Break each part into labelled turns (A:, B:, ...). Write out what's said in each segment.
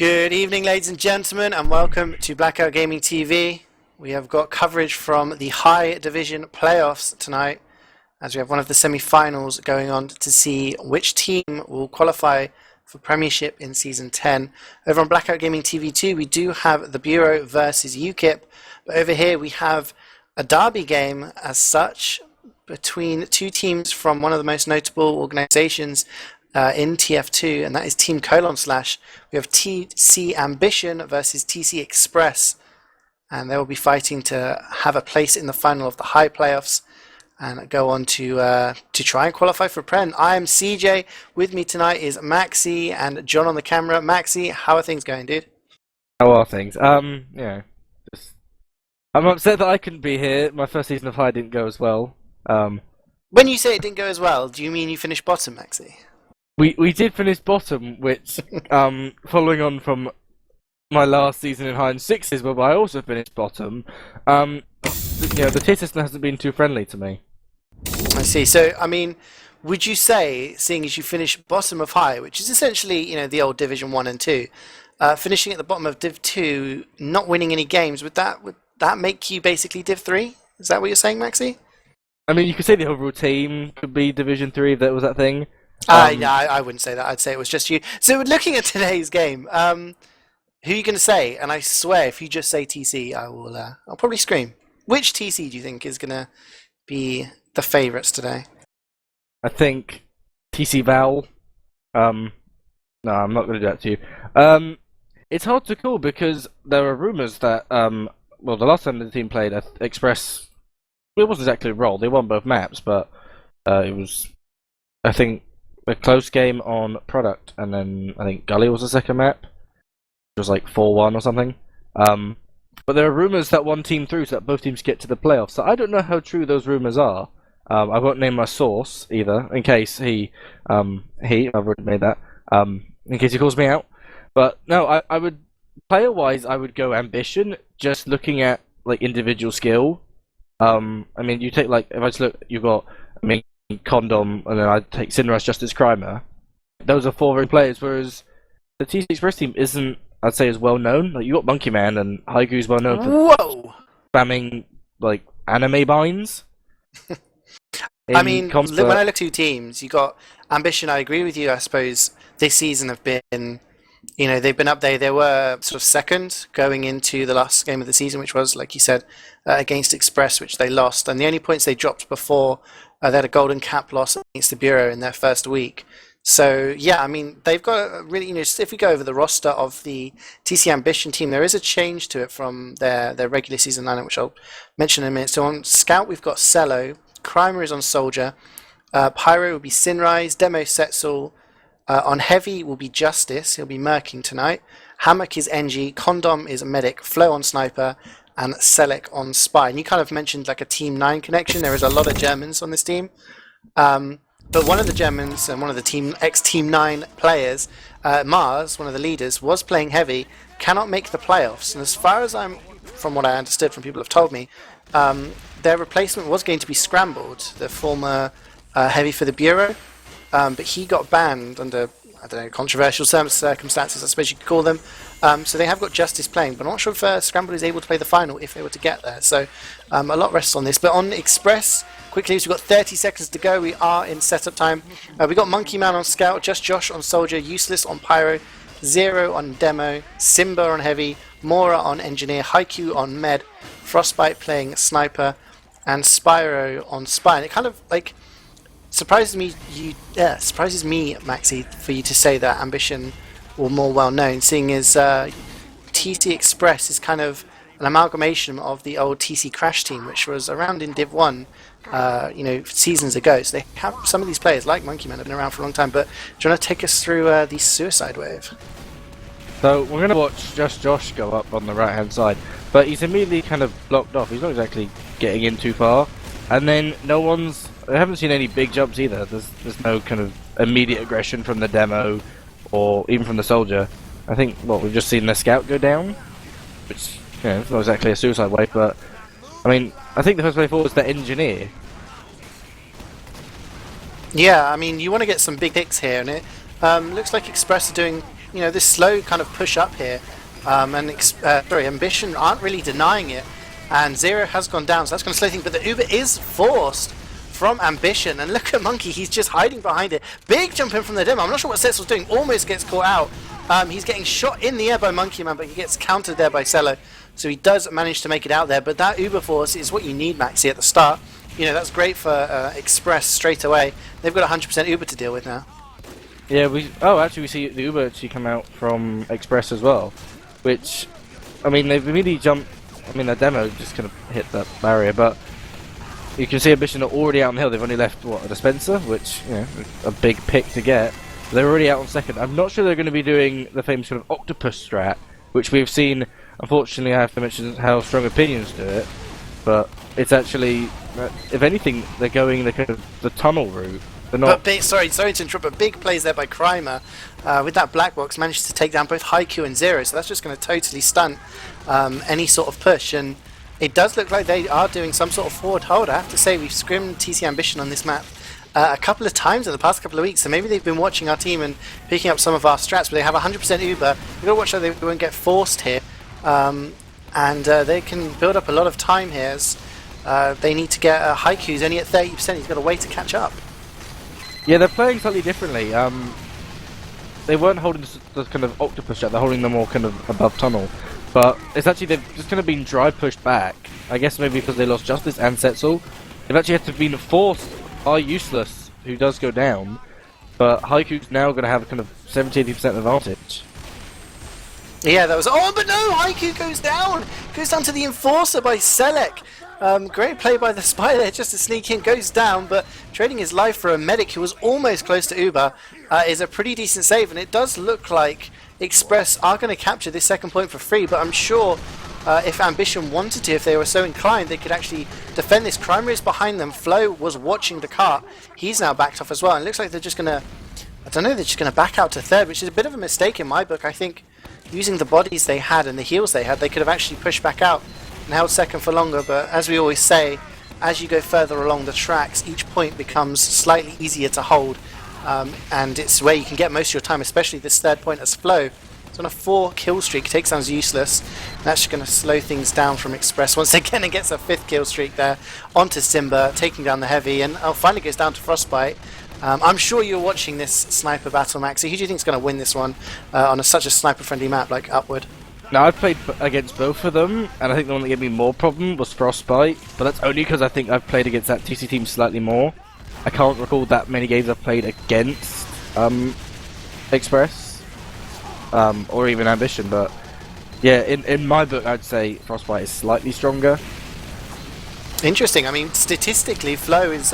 A: Good evening, ladies and gentlemen, and welcome to BlackOut Gaming TV. We have got coverage from the High Division playoffs tonight, as we have one of the semi-finals going on to see which team will qualify for Premiership in Season 10. Over on BlackOut Gaming TV 2, we do have the Bureau versus UKIP, but over here we have a derby game as such between two teams from one of the most notable organizations in TF2, and that is Team : We have TC Ambition versus TC Express, and they will be fighting to have a place in the final of the High playoffs and go on to try and qualify for Prem. I am CeeJaey. With me tonight is Maxi and John on the camera. Maxi, how are things going, dude?
B: How are things? Yeah, I'm upset that I couldn't be here. My first season of High didn't go as well.
A: When you say it didn't go as well, do you mean you finished bottom, Maxi?
B: We did finish bottom, which, following on from my last season in High and Sixes, where I also finished bottom, the tier system hasn't been too friendly to me.
A: I see. So, I mean, would you say, seeing as you finished bottom of High, which is essentially, the old Division 1 and 2, finishing at the bottom of Div 2, not winning any games, would that make you basically Div 3? Is that what you're saying, Maxi?
B: I mean, you could say the overall team could be Division 3 if that was that thing.
A: No, I wouldn't say that. I'd say it was just you. So looking at today's game, who are you going to say? And I swear, if you just say TC, I'll probably scream. Which TC do you think is going to be the favourites today?
B: I think TC Val. No, I'm not going to do that to you. It's hard to call because there are rumours that, the last time the team played, Express, it wasn't exactly a roll. They won both maps, but it was, I think, a close game on Product, and then I think Gully was the second map. It was like 4-1 or something. But there are rumours that one team through, so that both teams get to the playoffs. So I don't know how true those rumours are. I won't name my source either, in case I've already made that, in case he calls me out. But no, I would, player-wise, I would go Ambition, just looking at like individual skill. I mean, you take if I just look, you've got, Condom, and then I'd take Sinras Justice Crimer. Those are four very players, whereas the TC Express team isn't, I'd say, as well known. Like, you got Monkey Man, and Haigu's well known for spamming anime binds.
A: I mean, when I look at two teams, you got Ambition. I agree with you. I suppose this season have been, they've been up there. They were sort of second going into the last game of the season, which was, like you said, against Express, which they lost. And the only points they dropped before, they had a golden cap loss against the Bureau in their first week. So, yeah, I mean, they've got a really, if we go over the roster of the TC Ambition team, there is a change to it from their regular season lineup, which I'll mention in a minute. So on Scout, we've got Cello, Crimer is on Soldier, Pyro will be Sinrise, Demo Setzel, on Heavy will be Justice, he'll be Merking tonight, Hammock is NG, Condom is Medic, Flow on Sniper, and Selec on Spy. And you kind of mentioned like a Team 9 connection. There is a lot of Germans on this team. But one of the Germans and one of the ex-Team 9 players, Mars, one of the leaders, was playing Heavy, cannot make the playoffs. And as far as from what I understood from people who have told me, their replacement was going to be Scrambled, the former Heavy for the Bureau. But he got banned under, I don't know, controversial circumstances, I suppose you could call them. So they have got Justice playing, but I'm not sure if Scramble is able to play the final if they were to get there. So a lot rests on this. But on Express, quickly, we've got 30 seconds to go. We are in setup time. We've got Monkey Man on Scout, Just Josh on Soldier, Useless on Pyro, Zero on Demo, Simba on Heavy, Mora on Engineer, Haiku on Med, Frostbite playing Sniper, and Spyro on Spy. And it kind of surprises me, Maxi, for you to say that Ambition were more well known, seeing as TC Express is kind of an amalgamation of the old TC Crash team, which was around in Div 1, seasons ago. So they have some of these players, like Monkey Man, have been around for a long time. But do you want to take us through the Suicide Wave?
B: So we're going to watch Just Josh go up on the right-hand side, but he's immediately kind of blocked off. He's not exactly getting in too far, and then I haven't seen any big jumps either. There's no kind of immediate aggression from the Demo or even from the Soldier. I think, we've just seen the Scout go down, which, it's not exactly a suicide wave, but, I mean, I think the first way forward was the Engineer.
A: Yeah, I mean, you want to get some big picks here, and it looks like Express are doing this slow kind of push up here, Ambition aren't really denying it, and Zero has gone down, so that's going to slow things. But the Uber is forced from Ambition, and look at Monkey, he's just hiding behind it. Big jump in from the demo. I'm not sure what Setzel's doing. Almost gets caught out. He's getting shot in the air by Monkey Man, but he gets countered there by Cello. So he does manage to make it out there. But that Uber force is what you need, Maxi, at the start. That's great for Express straight away. They've got 100% Uber to deal with now.
B: Yeah, actually we see the Uber actually come out from Express as well, which, I mean, they've immediately jumped. I mean, their demo just kind of hit that barrier, but you can see Ambition are already out on the hill. They've only left, a dispenser, which, a big pick to get. They're already out on second. I'm not sure they're going to be doing the famous sort of octopus strat, which we've seen. Unfortunately, I have to mention how Strong Opinions do it, but it's actually, if anything, they're going the kind of the tunnel route. They're not.
A: But sorry to interrupt, but big plays there by Crimer with that black box, managed to take down both Haiku and Zero, so that's just going to totally stunt any sort of push. And it does look like they are doing some sort of forward hold. I have to say, we've scrimmed TC Ambition on this map a couple of times in the past couple of weeks, so maybe they've been watching our team and picking up some of our strats, but they have 100% Uber. We've got to watch how they won't get forced here, and they can build up a lot of time here as they need to get Haiku's only at 30%. He's got a way to catch up.
B: Yeah, they're playing slightly differently. They weren't holding the kind of octopus shot, they're holding them more kind of above tunnel. But it's actually, they've just kind of been dry pushed back. I guess maybe because they lost Justice and Setzel. They've actually had to be forced by Useless, who does go down. But Haiku's now going to have a kind of 70-80% advantage.
A: Yeah, that was... Oh, but no! Haiku goes down! Goes down to the Enforcer by Selec. Great play by the Spy there, just to sneak in, goes down, but trading his life for a medic who was almost close to Uber is a pretty decent save, and it does look like Express are going to capture this second point for free, but I'm sure if Ambition wanted to, if they were so inclined, they could actually defend this. Crimer is behind them, Flo was watching the cart, he's now backed off as well, and it looks like they're just going to, they're just going to back out to third, which is a bit of a mistake in my book. I think using the bodies they had and the heals they had, they could have actually pushed back out and held second for longer, but as we always say, as you go further along the tracks, each point becomes slightly easier to hold, and it's where you can get most of your time, especially this third point as Flo. It's on a 4 kill streak, takes down Useless, and that's going to slow things down from Express once again, and gets a 5th kill streak there onto Simba, taking down the Heavy, and finally goes down to Frostbite. I'm sure you're watching this sniper battle, Maxi. Who do you think is going to win this one on such a sniper-friendly map like Upward?
B: Now, I've played against both of them, and I think the one that gave me more problem was Frostbite, but that's only because I think I've played against that TC team slightly more. I can't recall that many games I've played against Express, or even Ambition, but yeah, in my book I'd say Frostbite is slightly stronger.
A: Interesting. I mean, statistically, Flo is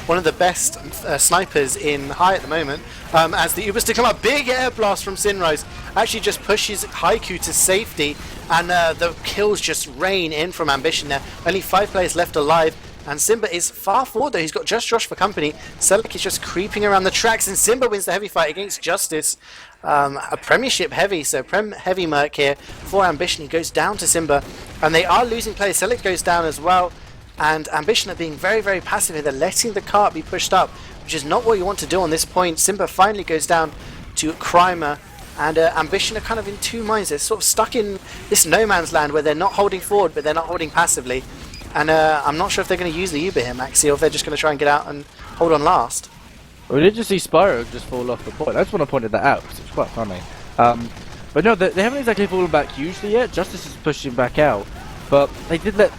A: one of the best snipers in High at the moment. As the Ubers to come up, big air blast from Sinrise actually just pushes Haiku to safety, and the kills just rain in from Ambition there. Only 5 players left alive, and Simba is far forward though. He's got just Josh for company. Selec is just creeping around the tracks, and Simba wins the heavy fight against Justice. A Premiership heavy, so Prem heavy Merc here for Ambition. He goes down to Simba, and they are losing players. Selec goes down as well. And Ambition are being very, very passive here. They're letting the cart be pushed up, which is not what you want to do on this point. Simba finally goes down to Crimer, and Ambition are kind of in two minds. They're sort of stuck in this no man's land where they're not holding forward, but they're not holding passively. And I'm not sure if they're going to use the Uber here, Maxi, or if they're just going to try and get out and hold on last.
B: Well, we did just see Spyro just fall off the point. I just want to point that out because it's quite funny. But no, they haven't exactly fallen back hugely yet. Justice is pushing back out, but they did let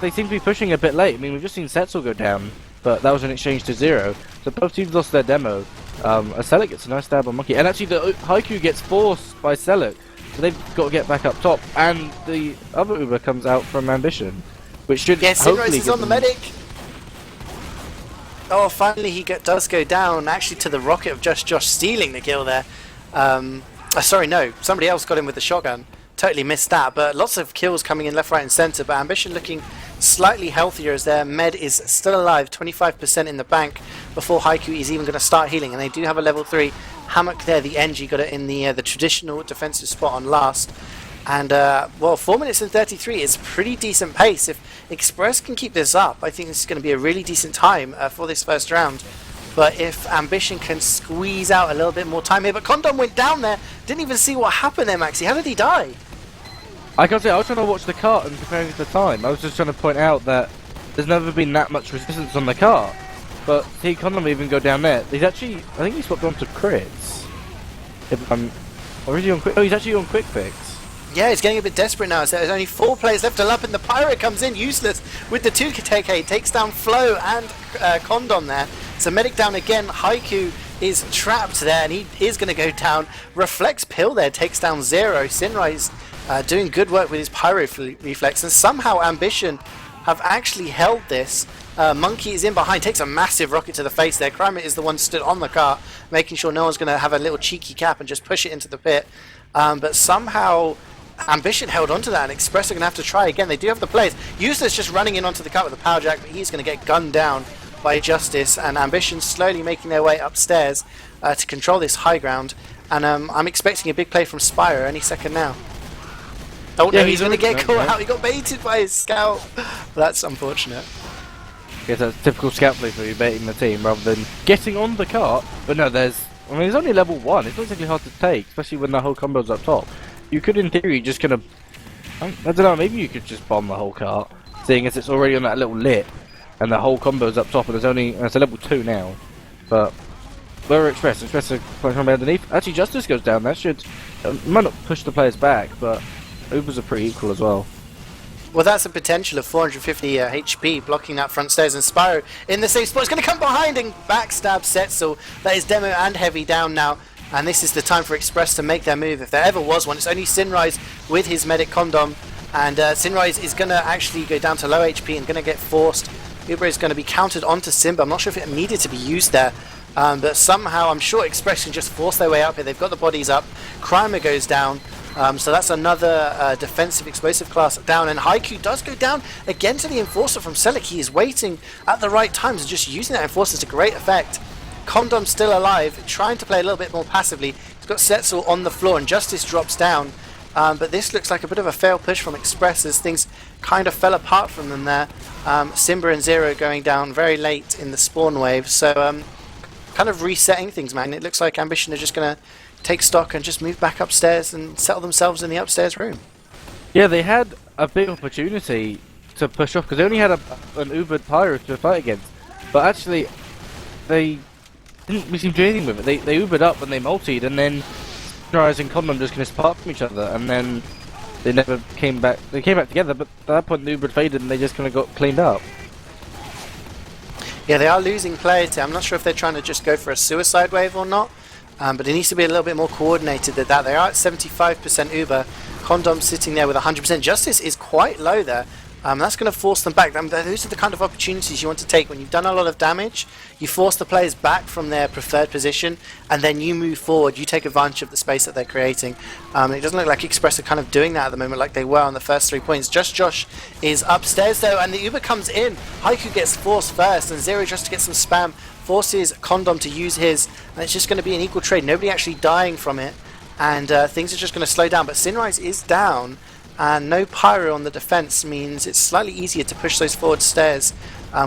B: they seem to be pushing a bit late. I mean, we've just seen Setzel go down, but that was in exchange to Zero. So both teams lost their demo. Selec gets a nice stab on Monkey, and actually the Haiku gets forced by Selec, so they've got to get back up top. And the other Uber comes out from Ambition, which should hopefully
A: is on the medic. Oh, finally he does go down, actually to the rocket of just Josh stealing the kill there. Sorry, no, somebody else got him with the shotgun. Totally missed that, but lots of kills coming in left, right and centre, but Ambition looking slightly healthier as their med is still alive, 25% in the bank before Haiku is even going to start healing, and they do have a level 3 Hammock there. The NG got it in the traditional defensive spot on last, and well, 4 minutes and 33 is pretty decent pace. If Express can keep this up, I think this is going to be a really decent time for this first round. But if Ambition can squeeze out a little bit more time here, but Condom went down there, didn't even see what happened there, Maxi. How did he die?
B: I can't say, I was trying to watch the cart and comparing it to the time. I was just trying to point out that there's never been that much resistance on the cart. But see Condom even go down there. He's actually, I think he swapped on to crits. Or is he on quick? Oh, he's actually on quick fix.
A: Yeah, he's getting a bit desperate now. So there's only 4 players left to lap, and the Pirate comes in useless with the 2KK, takes down Flo and Condom there. So Medic down again. Haiku is trapped there, and he is going to go down. Reflex Pill there takes down Zero. Sinrise doing good work with his Pyro Reflex, and somehow Ambition have actually held this. Monkey is in behind, takes a massive rocket to the face there. Kramer is the one stood on the car, making sure no one's going to have a little cheeky cap and just push it into the pit. But somehow Ambition held onto that, and Express are going to have to try again. They do have the players. Useless just running in onto the car with a power jack, but he's going to get gunned down by Justice, and Ambition slowly making their way upstairs to control this high ground. And I'm expecting a big play from Spyro any second now. Oh yeah, no, he's going to get caught out. He got baited by his scout. That's unfortunate.
B: I guess that's typical scout play for you, baiting the team rather than getting on the cart. But no, there's only level 1. It's not exactly hard to take, especially when the whole combo's up top. You could, in theory, just kind of, I don't know, maybe you could just bomb the whole cart, seeing as it's already on that little lit, and the whole combo's up top, and it's a level 2 now. But where are Express are playing from underneath. Actually, Justice goes down. That should might not push the players back, but Ubers are pretty equal as well.
A: Well, that's a potential of 450 HP blocking that front stairs, and Spyro in the same spot is going to come behind and backstab Setzel. That is Demo and Heavy down now, and this is the time for Express to make their move. If there ever was one, it's only Sinrise with his Medic Condom, and Sinrise is going to actually go down to low HP and going to get forced. Uber is going to be countered onto Simba. I'm not sure if it needed to be used there, but somehow I'm sure Express can just force their way up here. They've got the bodies up. Crimer goes down. So that's another defensive explosive class down, and Haiku does go down again to the Enforcer from Selleck. He is waiting at the right times and just using that Enforcer to great effect. Condom's still alive, trying to play a little bit more passively. He's got Setzel on the floor, and Justice drops down. But this looks like a bit of a failed push from Express as things kind of fell apart from them there. Simba and Zero going down very late in the spawn wave, so kind of resetting things, man. It looks like Ambition are just going to take stock and just move back upstairs and settle themselves in the upstairs room.
B: Yeah, they had a big opportunity to push off because they only had an Ubered Pyro to fight against, but actually they didn't seem to do anything with it. They Ubered up and they multied, and then Sunrise and Condom just missed apart from each other, and then they never came back. They came back together, but at that point the Ubered faded and they just kind of got cleaned up.
A: Yeah, they are losing players here. I'm not sure if they're trying to just go for a suicide wave or not. But it needs to be a little bit more coordinated than that. They are at 75% Uber. Condom sitting there with 100%. Justice is quite low there. That's going to force them back. Those are the kind of opportunities you want to take. When you've done a lot of damage, you force the players back from their preferred position, and then you move forward. You take advantage of the space that they're creating. It doesn't look like Express are kind of doing that at the moment like they were on the first 3 points. Just Josh is upstairs though, and the Uber comes in. Haiku gets forced first, and Zero tries to get some spam. Forces Condom to use his, and it's just going to be an equal trade. Nobody actually dying from it, and things are just going to slow down. But Sinrise is down, and no Pyro on the defense means it's slightly easier to push those forward stairs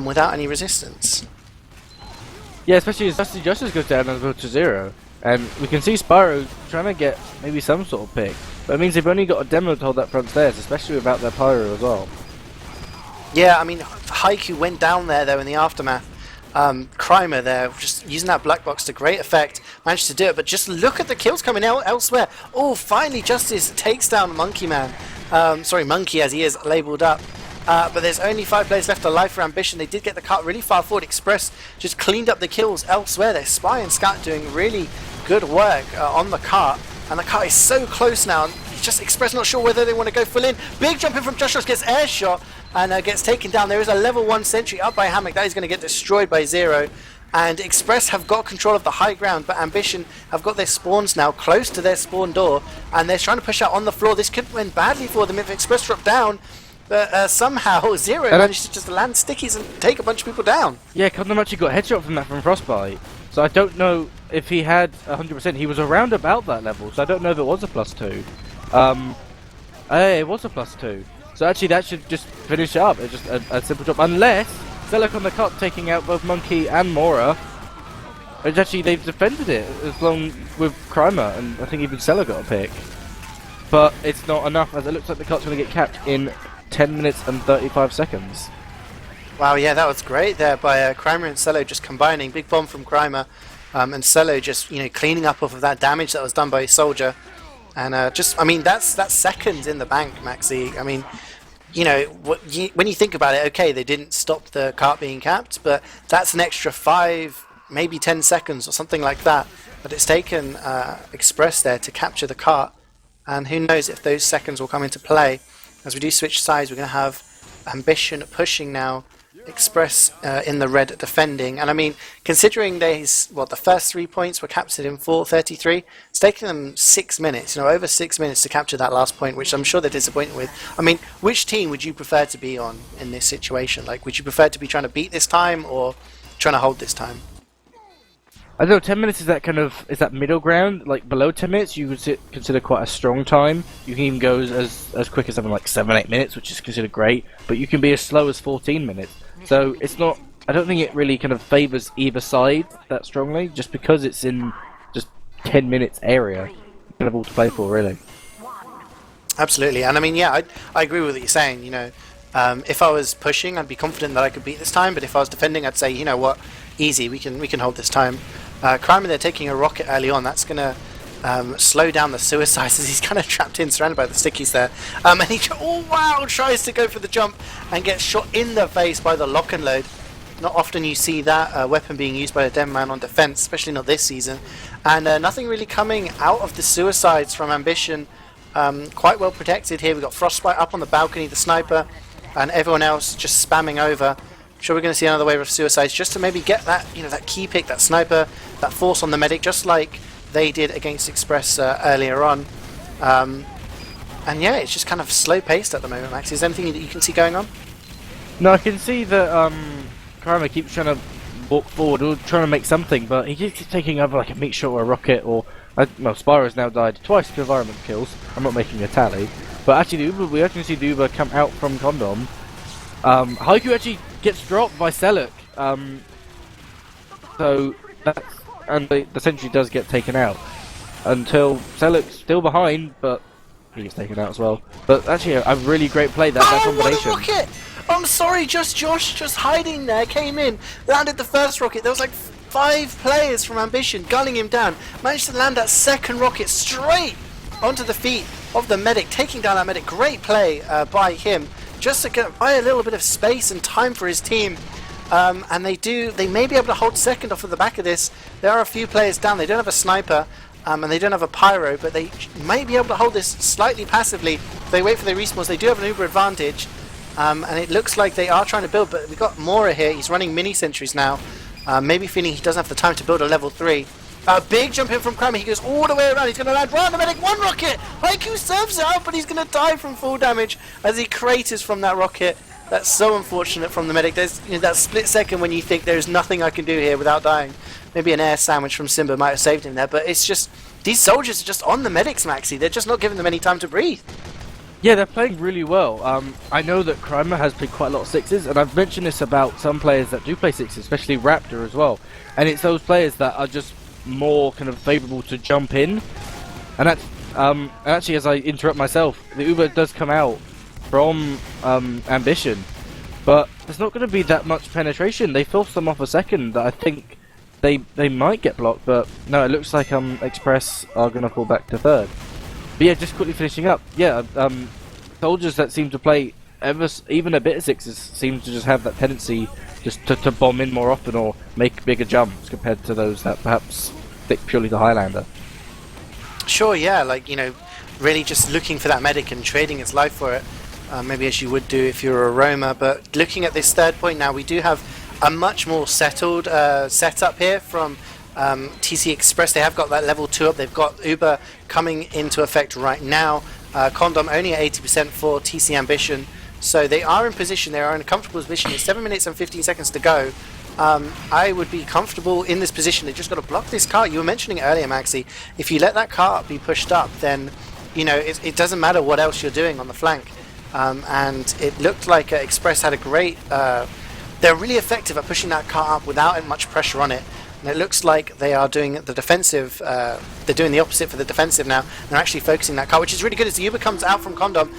A: without any resistance.
B: Yeah, especially as Justice goes down and goes to Zero, and we can see Spyro trying to get maybe some sort of pick, but it means they've only got a Demo to hold that front stairs, especially without their Pyro as well.
A: Yeah, I mean, Haiku went down there though in the aftermath. Crimer there, just using that black box to great effect, managed to do it, but just look at the kills coming out elsewhere. Oh, finally Justice takes down Monkey Man. Sorry, Monkey as he is labelled up. But there's only 5 players left alive for Ambition. They did get the cart really far forward. Express just cleaned up the kills elsewhere. Their Spy and Scout doing really good work on the cart, and the cart is so close now. It's just Express not sure whether they want to go full in. Big jump in from Josh gets air shot and gets taken down. There is a level 1 sentry up by Hammock. That is going to get destroyed by Zero. And Express have got control of the high ground, but Ambition have got their spawns now close to their spawn door, and they're trying to push out on the floor. This could win badly for them if Express drop down, but somehow Zero managed to just land stickies and take a bunch of people down.
B: Yeah, Condom actually got a headshot from that from Frostbite, so I don't know if he had 100%. He was around about that level, so I don't know if it was a +2. It was a +2. So actually that should just finish it up. It's just a simple drop. Unless Zelek on the cart taking out both Monkey and Mora. It's actually, they've defended it as long with Krymer, and I think even Seller got a pick. But it's not enough, as it looks like the cart's going to get capped in 10 minutes and 35 seconds.
A: Wow, yeah, that was great there by Krymer and Cello just combining. Big bomb from Krymer, and Cello just cleaning up off of that damage that was done by Soldier. And I mean, that's second in the bank, Maxi. I mean, when you think about it, okay, they didn't stop the cart being capped, but that's an extra 5, maybe 10 seconds or something like that. But it's taken Express there to capture the cart, and who knows if those seconds will come into play. As we do switch sides, we're going to have Ambition pushing now, Express in the red defending. And I mean, considering the first 3 points were captured in 4:33, it's taken them 6 minutes, over 6 minutes to capture that last point, which I'm sure they're disappointed with. I mean, which team would you prefer to be on in this situation? Like, would you prefer to be trying to beat this time or trying to hold this time?
B: I don't know, 10 minutes is that middle ground. Like, below 10 minutes, you would consider quite a strong time. You can even go as quick as something like 7-8 minutes, which is considered great, but you can be as slow as 14 minutes. So it's not, I don't think it really kind of favours either side that strongly, just because it's in just 10 minutes area. Kind of all to play for, really.
A: Absolutely, and I mean, yeah, I agree with what you're saying. If I was pushing, I'd be confident that I could beat this time, but if I was defending, I'd say, you know what, easy, we can hold this time. Krymer, they're taking a rocket early on. That's going to slow down the suicides as he's kind of trapped in, surrounded by the stickies there. And he, tries to go for the jump and gets shot in the face by the lock and load. Not often you see that weapon being used by a dem man on defense, especially not this season. And nothing really coming out of the suicides from Ambition. Quite well protected here. We've got Frostbite up on the balcony, the sniper, and everyone else just spamming over. I'm sure we're going to see another wave of suicides just to maybe get that, that key pick, that sniper, that force on the medic, just like they did against Express earlier on. And yeah, it's just kind of slow paced at the moment, Max. Is there anything that you can see going on?
B: No, I can see that Krymer keeps trying to walk forward or trying to make something, but he keeps taking over like a meat shot or a rocket, or Spyro's now died twice to environment kills. I'm not making a tally, but actually we actually see the Uber come out from Condom. Haiku actually gets dropped by Seluk, and the sentry does get taken out until Seluk's still behind, but he gets taken out as well. But actually, a really great play that combination.
A: What a rocket! I'm sorry, Josh just hiding there, came in, landed the first rocket. There was like 5 players from Ambition gunning him down, managed to land that second rocket straight onto the feet of the medic, taking down that medic. Great play by him, just to buy a little bit of space and time for his team. And they may be able to hold second off of the back of this. There are a few players down. They don't have a sniper, and they don't have a pyro, but they may be able to hold this slightly passively. If they wait for their respawns, they do have an uber advantage. And it looks like they are trying to build, but we've got Mora here. He's running mini sentries now. Maybe feeling he doesn't have the time to build a level 3. A big jump in from Krymer. He goes all the way around. He's going to land right on the medic. 1 rocket! Haiku serves it out, but he's going to die from full damage as he craters from that rocket. That's so unfortunate from the medic. There's that split second when you think there's nothing I can do here without dying. Maybe an air sandwich from Simba might have saved him there, but it's just, these soldiers are just on the medics, Maxi. They're just not giving them any time to breathe.
B: Yeah, they're playing really well. I know that Krymer has played quite a lot of 6s, and I've mentioned this about some players that do play 6s, especially Raptor as well. And it's those players that are just more kind of favourable to jump in. And that's, actually, as I interrupt myself, the Uber does come out from Ambition, but there's not going to be that much penetration. They forced them off a second that I think they might get blocked, but no, it looks like Express are going to fall back to third. But yeah, just quickly finishing up, yeah, soldiers that seem to play even a bit of 6s seem to just have that tendency just to bomb in more often or make bigger jumps compared to those that perhaps stick purely to Highlander.
A: Sure, yeah, like, really just looking for that medic and trading its life for it, maybe as you would do if you're a roamer. But looking at this third point now, we do have a much more settled setup here from TC Express. They have got that level 2 up. They've got Uber coming into effect right now. Condom only at 80% for TC Ambition. So they are in position. They are in a comfortable position. It's 7 minutes and 15 seconds to go. I would be comfortable in this position. They just got to block this cart. You were mentioning it earlier, Maxi. If you let that cart be pushed up, then it doesn't matter what else you're doing on the flank. And it looked like Express had a great. They're really effective at pushing that cart up without much pressure on it. And it looks like they are doing the defensive, they're doing the opposite for the defensive now. They're actually focusing that car, which is really good as the Uber comes out from Condom.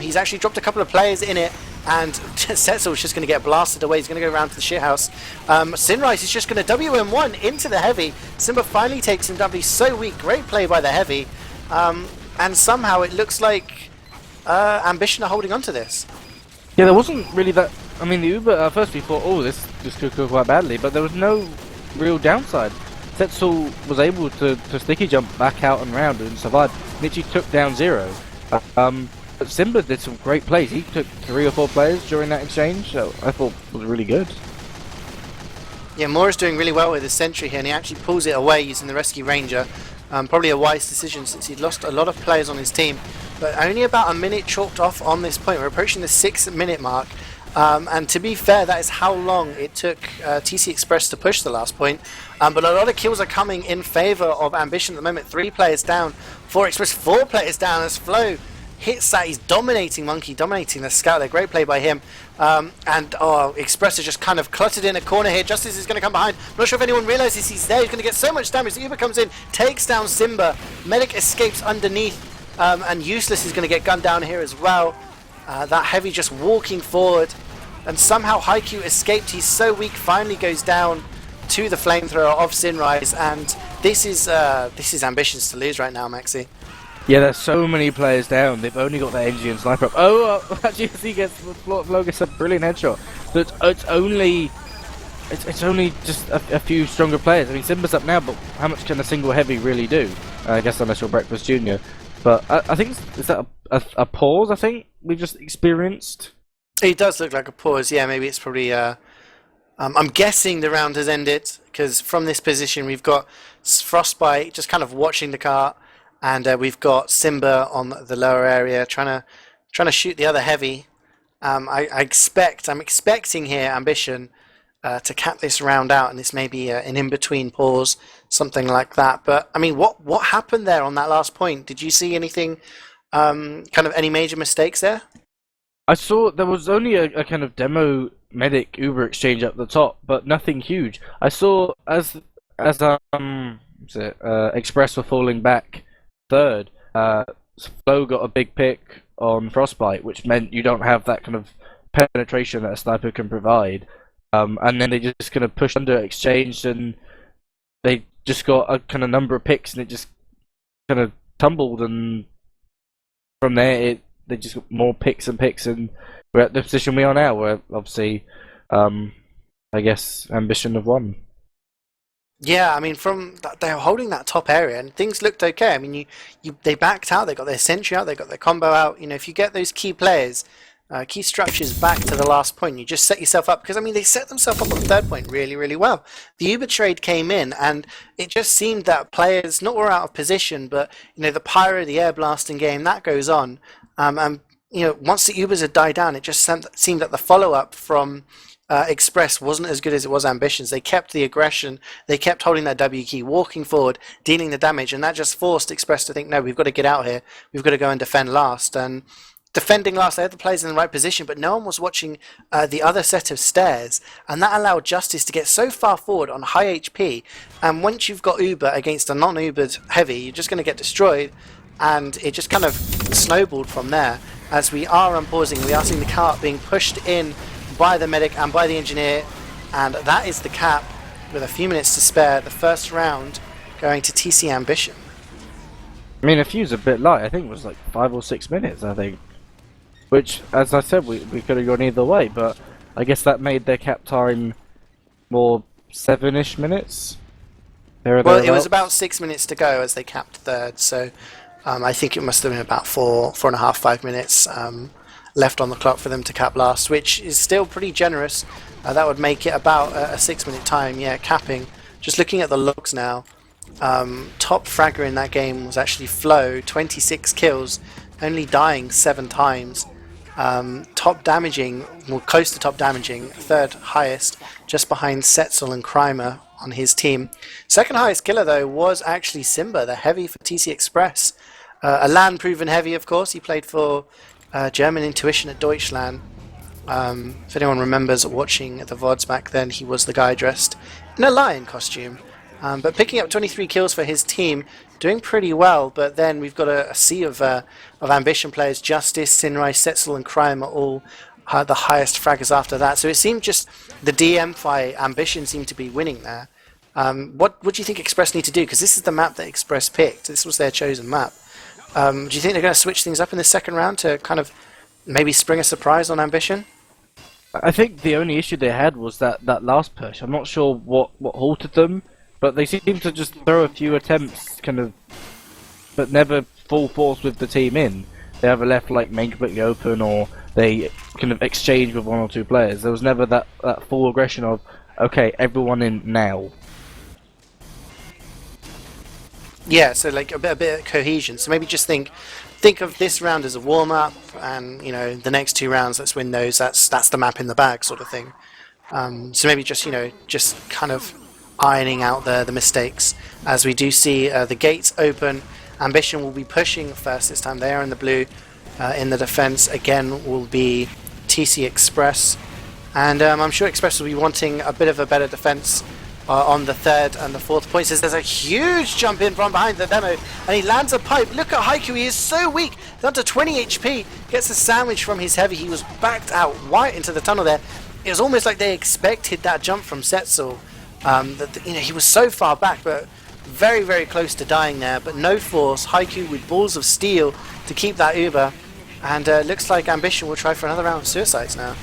A: He's actually dropped a couple of players in it, and Setzel's just going to get blasted away. He's going to go around to the shithouse. Sinrise is just going to WM1 into the Heavy. Simba finally takes him down, but he's so weak. Great play by the Heavy. And somehow it looks like Ambition are holding on to this.
B: Yeah, there wasn't really that. I mean, the Uber at first we thought, oh, this could go quite badly, but there was no real downside. Setzel was able to sticky jump back out and round and survive. Literally took down 0. But Simba did some great plays. He took 3 or 4 players during that exchange, so I thought was really good.
A: Yeah, Mora's doing really well with his sentry here, and he actually pulls it away using the Rescue Ranger. Probably a wise decision since he'd lost a lot of players on his team. But only about a minute chalked off on this point. We're approaching the 6-minute mark. And to be fair, that is how long it took TC Express to push the last point. But a lot of kills are coming in favour of Ambition at the moment. 3 players down, 4 Express, 4 players down as Flo hits that. He's dominating Monkey, dominating the scout there. Great play by him. Express is just kind of cluttered in a corner here. Justice is going to come behind. I'm not sure if anyone realises he's there. He's going to get so much damage. The Uber comes in, takes down Simba. Medic escapes underneath. And Useless is going to get gunned down here as well. That Heavy just walking forward, and somehow Haikyuu escaped. He's so weak, finally goes down to the flamethrower of Sinrise, and this is Ambitions to lose right now, Maxi.
B: Yeah, there's so many players down. They've only got their NG and sniper up. Oh, actually, he gets Flo gets a brilliant headshot. So it's only just a few stronger players. I mean, Simba's up now, but how much can a single Heavy really do? I guess unless you're Breakfast Junior. But I think is that a pause? I think we've just experienced.
A: It does look like a pause. Yeah, maybe it's probably. I'm guessing the round has ended because from this position we've got Frostbite just kind of watching the cart, and we've got Simba on the lower area trying to shoot the other Heavy. I'm expecting here Ambition to cap this round out, and this may be an in-between pause, something like that. But I mean, what happened there on that last point? Did you see anything, kind of any major mistakes there?
B: I saw there was only a kind of demo medic Uber exchange up the top, but nothing huge. I saw as Express were falling back third, Flo got a big pick on Frostbite, which meant you don't have that kind of penetration that a sniper can provide. And then they just kind of pushed under, exchanged, and they just got a kind of number of picks, and it just kind of tumbled. And from there, they just got more picks and picks, and we're at the position we are now, where obviously, I guess Ambition have won.
A: Yeah, I mean, they were holding that top area, and things looked okay. I mean, they backed out, they got their sentry out, they got their combo out. You know, if you get those key players. Key structures back to the last point, you just set yourself up, because I mean they set themselves up on the third point really, really well. The Uber trade came in, and it just seemed that players not were out of position, but you know, the pyro, the air blasting game, that goes on, and you know, once the Ubers had died down, it just seemed that the follow-up from Express wasn't as good as it was Ambitions. They kept the aggression, they kept holding that W key, walking forward, dealing the damage, and that just forced Express to think, no, we've got to get out here, we've got to go and defend last. And defending last, they had the players in the right position, but no one was watching the other set of stairs, and that allowed Justice to get so far forward on high HP, and once you've got Uber against a non-Ubered Heavy, you're just going to get destroyed, and it just kind of snowballed from there. As we are unpausing, we are seeing the cart being pushed in by the medic and by the engineer, and that is the cap, with a few minutes to spare, the first round going to TC Ambition.
B: I mean, a few's a bit light. I think it was like 5 or 6 minutes, I think. Which, as I said, we could have gone either way, but I guess that made their cap time more 7-ish minutes.
A: Well, it was about 6 minutes to go as they capped third, so I think it must have been about 4.5, 5 minutes left on the clock for them to cap last, which is still pretty generous. That would make it about a 6-minute time, yeah, capping. Just looking at the logs now, top fragger in that game was actually Flo, 26 kills, only dying 7 times. Top damaging, well, close to top damaging, third highest, just behind Setzel and Krymer on his team. Second highest killer, though, was actually Simba, the Heavy for TC Express. A land-proven Heavy, of course. He played for German Intuition at Deutschland. If anyone remembers watching the VODs back then, he was the guy dressed in a lion costume. But picking up 23 kills for his team, doing pretty well. But then we've got a sea of Ambition players. Justice, CeeJaey, Setzel and Crime are all the highest fraggers after that. So it seemed just the DM fight, Ambition seemed to be winning there. What do you think Express need to do? Because this is the map that Express picked. This was their chosen map. Do you think they're going to switch things up in the second round to kind of maybe spring a surprise on Ambition?
B: I think the only issue they had was that last push. I'm not sure what halted them, but they seem to just throw a few attempts, kind of, but never full force with the team in. They either left like main completely open, or they kind of exchange with one or two players. There was never that full aggression of, okay, everyone in now.
A: Yeah, so like a bit of cohesion. So maybe just think of this round as a warm up, and the next 2 rounds, let's win those. That's the map in the bag, sort of thing. So maybe just just kind of ironing out the mistakes as we do see the gates open. Ambition will be pushing first this time. They are in the blue. In the defense again will be TC Express, and I'm sure Express will be wanting a bit of a better defense on the 3rd and the 4th points. There's a huge jump in from behind the demo, and he lands a pipe. Look at Haiku, he is so weak, down to 20 HP, gets a sandwich from his heavy. He was backed out right into the tunnel there. It was almost like they expected that jump from Setzel. He was so far back, but very, very close to dying there, but no force. Haiku with balls of steel to keep that Uber, and looks like Ambition will try for another round of suicides now.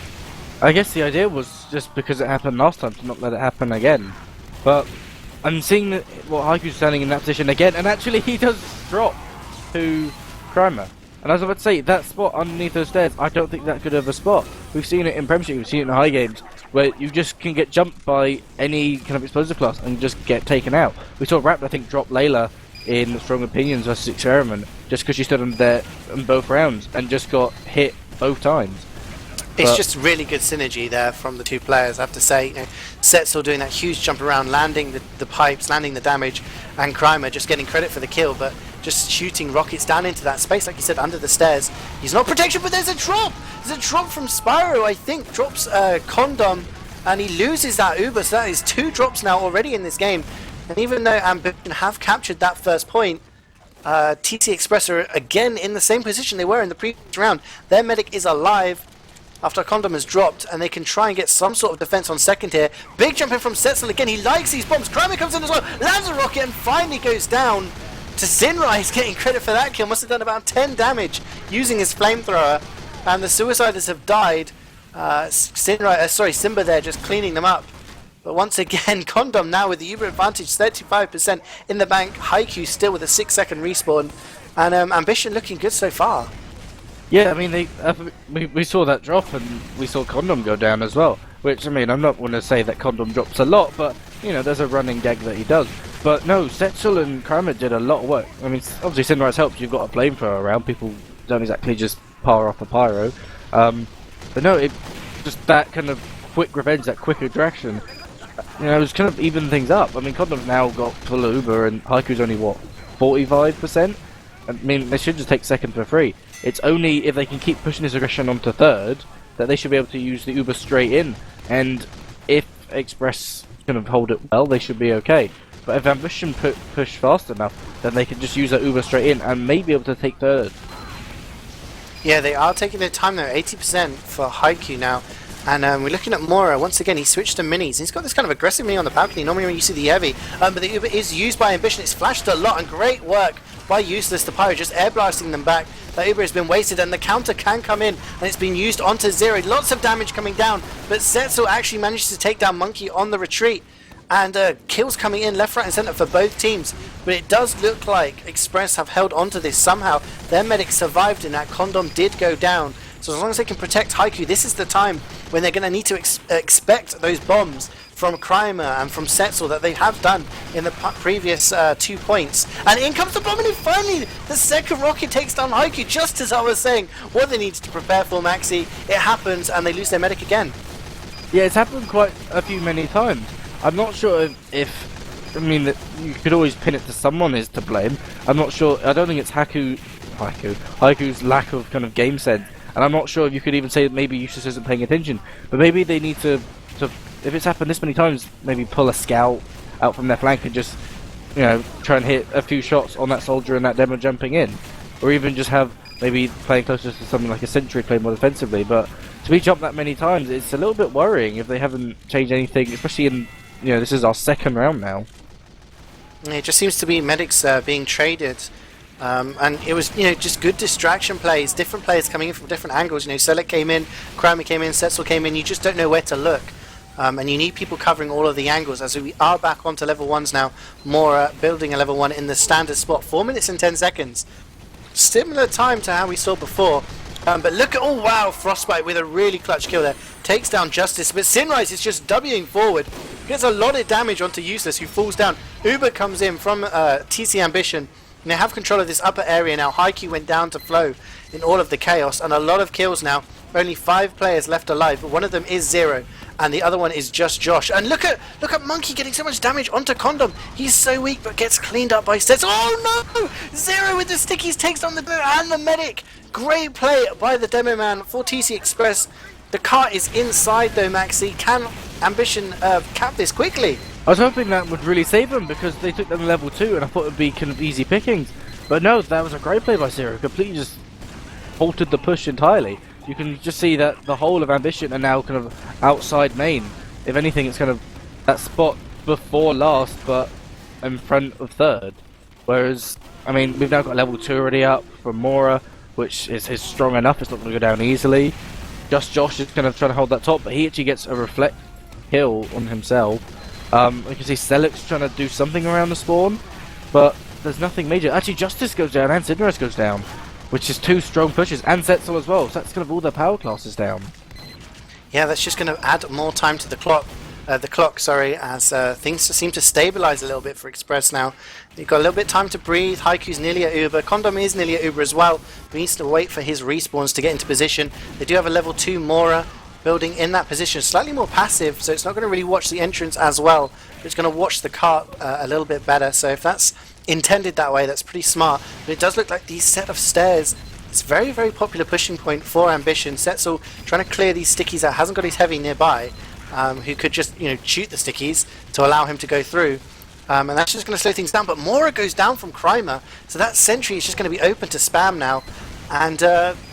B: I guess the idea was just because it happened last time to not let it happen again. But I'm seeing that Haiku's standing in that position again, and actually he does drop to Crimer. And as I was about to say, that spot underneath those stairs, I don't think that good of a spot. We've seen it in Premiership, we've seen it in high games, where you just can get jumped by any kind of explosive class and just get taken out. We saw Raptor, I think, drop Layla in Strong Opinions versus Experiment, just because she stood on there in both rounds and just got hit both times.
A: It's just really good synergy there from the 2 players, I have to say. Setzel doing that huge jump around, landing the pipes, landing the damage, and Crimer just getting credit for the kill, but just shooting rockets down into that space, like you said, under the stairs. He's not protection, but there's a drop! There's a drop from Spyro, I think, drops Condom, and he loses that Uber, so that is 2 drops now already in this game. And even though Ambition have captured that first point, TC Express are again in the same position they were in the previous round. Their medic is alive after Condom has dropped, and they can try and get some sort of defense on second here. Big jump in from Setzel again. He likes these bombs. Kramer comes in as well, lands a rocket, and finally goes down to CeeJaey. He's getting credit for that kill. Must have done about 10 damage using his flamethrower, and the Suiciders have died. Simba there just cleaning them up. But once again, Condom now with the Uber advantage, 35% in the bank. Haiku still with a 6-second respawn, and Ambition looking good so far.
B: Yeah, I mean, we saw that drop, and we saw Condom go down as well. Which, I mean, I'm not going to say that Condom drops a lot, but, there's a running gag that he does. But no, Setzel and Kramer did a lot of work. I mean, obviously CeeJaey's helps. You've got a flamethrower around. People don't exactly just power off a pyro. But no, it just that kind of quick revenge, that quick attraction, it was kind of even things up. I mean, Condom's now got full Uber, and Haiku's only, 45%? I mean, they should just take second for free. It's only if they can keep pushing this aggression onto 3rd that they should be able to use the Uber straight in. And if Express kind of hold it well, they should be okay. But if Ambition push fast enough, then they can just use that Uber straight in and may be able to take 3rd.
A: Yeah, they are taking their time though, 80% for Haiku now. And we're looking at Mora. Once again, he switched to minis. He's got this kind of aggressive mini on the balcony. Normally when you see the heavy, but the Uber is used by Ambition. It's flashed a lot, and great work by Useless the Pyro, just air blasting them back. That Uber has been wasted, and the counter can come in, and it's been used onto Zero. Lots of damage coming down, but Setzel actually managed to take down Monkey on the retreat. And kills coming in left, right and centre for both teams. But it does look like Express have held onto this somehow. Their medic survived in that. Condom did go down. So as long as they can protect Haiku, this is the time when they're going to need to expect those bombs from Crimer and from Setzel that they have done in the previous 2 points. And in comes the bomb, and finally the second rocket takes down Haiku, just as I was saying what they needed to prepare for. Maxi, it happens, and they lose their medic again.
B: Yeah, it's happened quite a few many times. I'm not sure if I mean, that you could always pin it to someone is to blame. I'm not sure. I don't think it's Haiku's lack of kind of game sense, and I'm not sure if you could even say that maybe Eustace isn't paying attention. But maybe they need to if it's happened this many times, maybe pull a scout out from their flank and just, you know, try and hit a few shots on that soldier and that demo jumping in, or even just have maybe playing closer to something like a sentry play more defensively. But to be jumped that many times, it's a little bit worrying if they haven't changed anything, especially in, you know, this is our second round now.
A: It just seems to be medics being traded, and it was, you know, just good distraction plays, different players coming in from different angles. You know, Selec came in, Krami came in, Setzel came in. You just don't know where to look, and you need people covering all of the angles. As we are back onto level 1s now, Mora building a level 1 in the standard spot, 4 minutes and 10 seconds. Similar time to how we saw before. But look at, oh wow, Frostbite with a really clutch kill there. Takes down Justice, but Sinrise is just Wing forward. Gets a lot of damage onto Useless, who falls down. Uber comes in from TC Ambition. They have control of this upper area now. Haiku went down to Flow in all of the chaos, and a lot of kills now. Only 5 players left alive, but one of them is Zero, and the other one is just Josh. And look at Monkey getting so much damage onto Condom. He's so weak, but gets cleaned up by Stets. Oh no! Zero with the stickies takes on the boot and the medic. Great play by the demo man for TC Express. The cart is inside though, Maxi. Can Ambition cap this quickly?
B: I was hoping that would really save them because they took them to level 2 and I thought it would be kind of easy pickings. But no, that was a great play by Zero. Completely just halted the push entirely. You can just see that the whole of Ambition are now kind of outside main. If anything, it's kind of that spot before last, but in front of third. Whereas, I mean, we've now got level 2 already up from Mora, which is strong enough. It's not going to go down easily. Just Josh is kind of trying to hold that top, but he actually gets a reflect kill on himself. You can see Selec's trying to do something around the spawn, but there's nothing major. Actually, Justice goes down and Sidness goes down, which is 2 strong pushes, and Setzel as well, so that's kind of all their power classes down.
A: Yeah, that's just going to add more time to the clock, as things seem to stabilize a little bit for Express now. You've got a little bit of time to breathe. Haiku's nearly at Uber. Condom is nearly at Uber as well, but he needs to wait for his respawns to get into position. They do have a level 2 Mora building in that position, slightly more passive, so it's not going to really watch the entrance as well, but it's going to watch the cart a little bit better. So if that's intended that way, that's pretty smart. But it does look like these set of stairs, it's a very, very popular pushing point for Ambition. Setzel trying to clear these stickies out, hasn't got his heavy nearby, who could just, you know, shoot the stickies to allow him to go through. And that's just going to slow things down. But Mora goes down from Crimer, so that sentry is just going to be open to spam now. And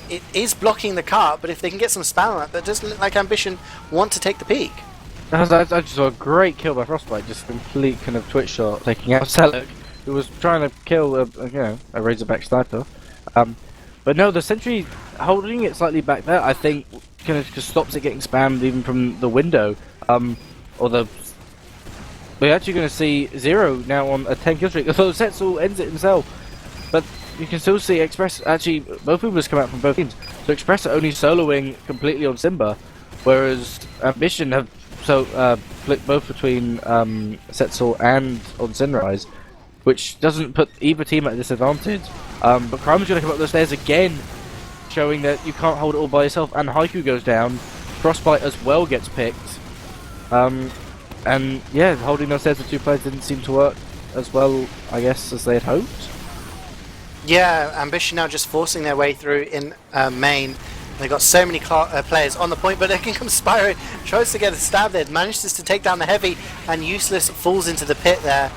A: it is blocking the cart, but if they can get some spam on that does look like Ambition want to take the peak.
B: I just saw a great kill by Frostbite, just a complete kind of twitch shot, taking out Selec, who was trying to kill a Razorback sniper. But no, the sentry holding it slightly back there, I think, kind of just stops it getting spammed even from the window. We're actually going to see Zero now on a 10 kill streak, although Setzel ends it himself. But you can still see Express, actually, both Ubers come out from both teams. So Express are only soloing completely on Simba, whereas Ambition have split both between Setzel and on Sinrise, which doesn't put either team at a disadvantage. But Crime's going to come up the stairs again, showing that you can't hold it all by yourself, and Haiku goes down. Frostbite as well gets picked. And yeah, holding those stairs with 2 players didn't seem to work as well, I guess, as they had hoped.
A: Yeah, Ambition now just forcing their way through in main. They've got so many players on the point, but they can come Spyro, tries to get a stab there, manages to take down the heavy, and Useless falls into the pit there.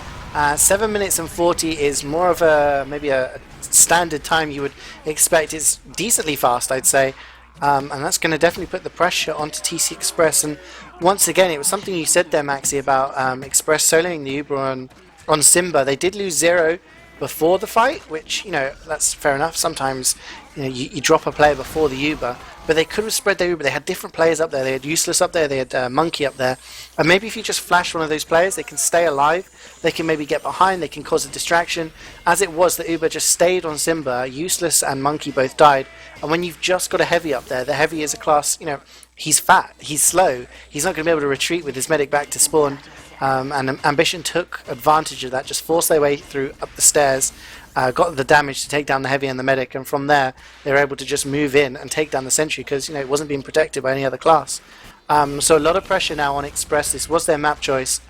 A: 7 minutes and 40 is more of maybe a standard time you would expect. It's decently fast, I'd say. And that's going to definitely put the pressure onto TC Express. And once again, it was something you said there, Maxi, about Express soloing the Uber on Simba. They did lose Zero before the fight, which, you know, that's fair enough. Sometimes, you know, you drop a player before the Uber, but they could have spread their Uber. They had different players up there. They had Useless up there. They had Monkey up there. And maybe if you just flash one of those players, they can stay alive. They can maybe get behind. They can cause a distraction. As it was, the Uber just stayed on Simba. Useless and Monkey both died. And when you've just got a heavy up there, the heavy is a class, you know, he's fat, he's slow. He's not going to be able to retreat with his medic back to spawn. And Ambition took advantage of that, just forced their way through up the stairs, got the damage to take down the heavy and the medic, and from there they were able to just move in and take down the sentry because, you know, it wasn't being protected by any other class. So a lot of pressure now on Express. This was their map choice.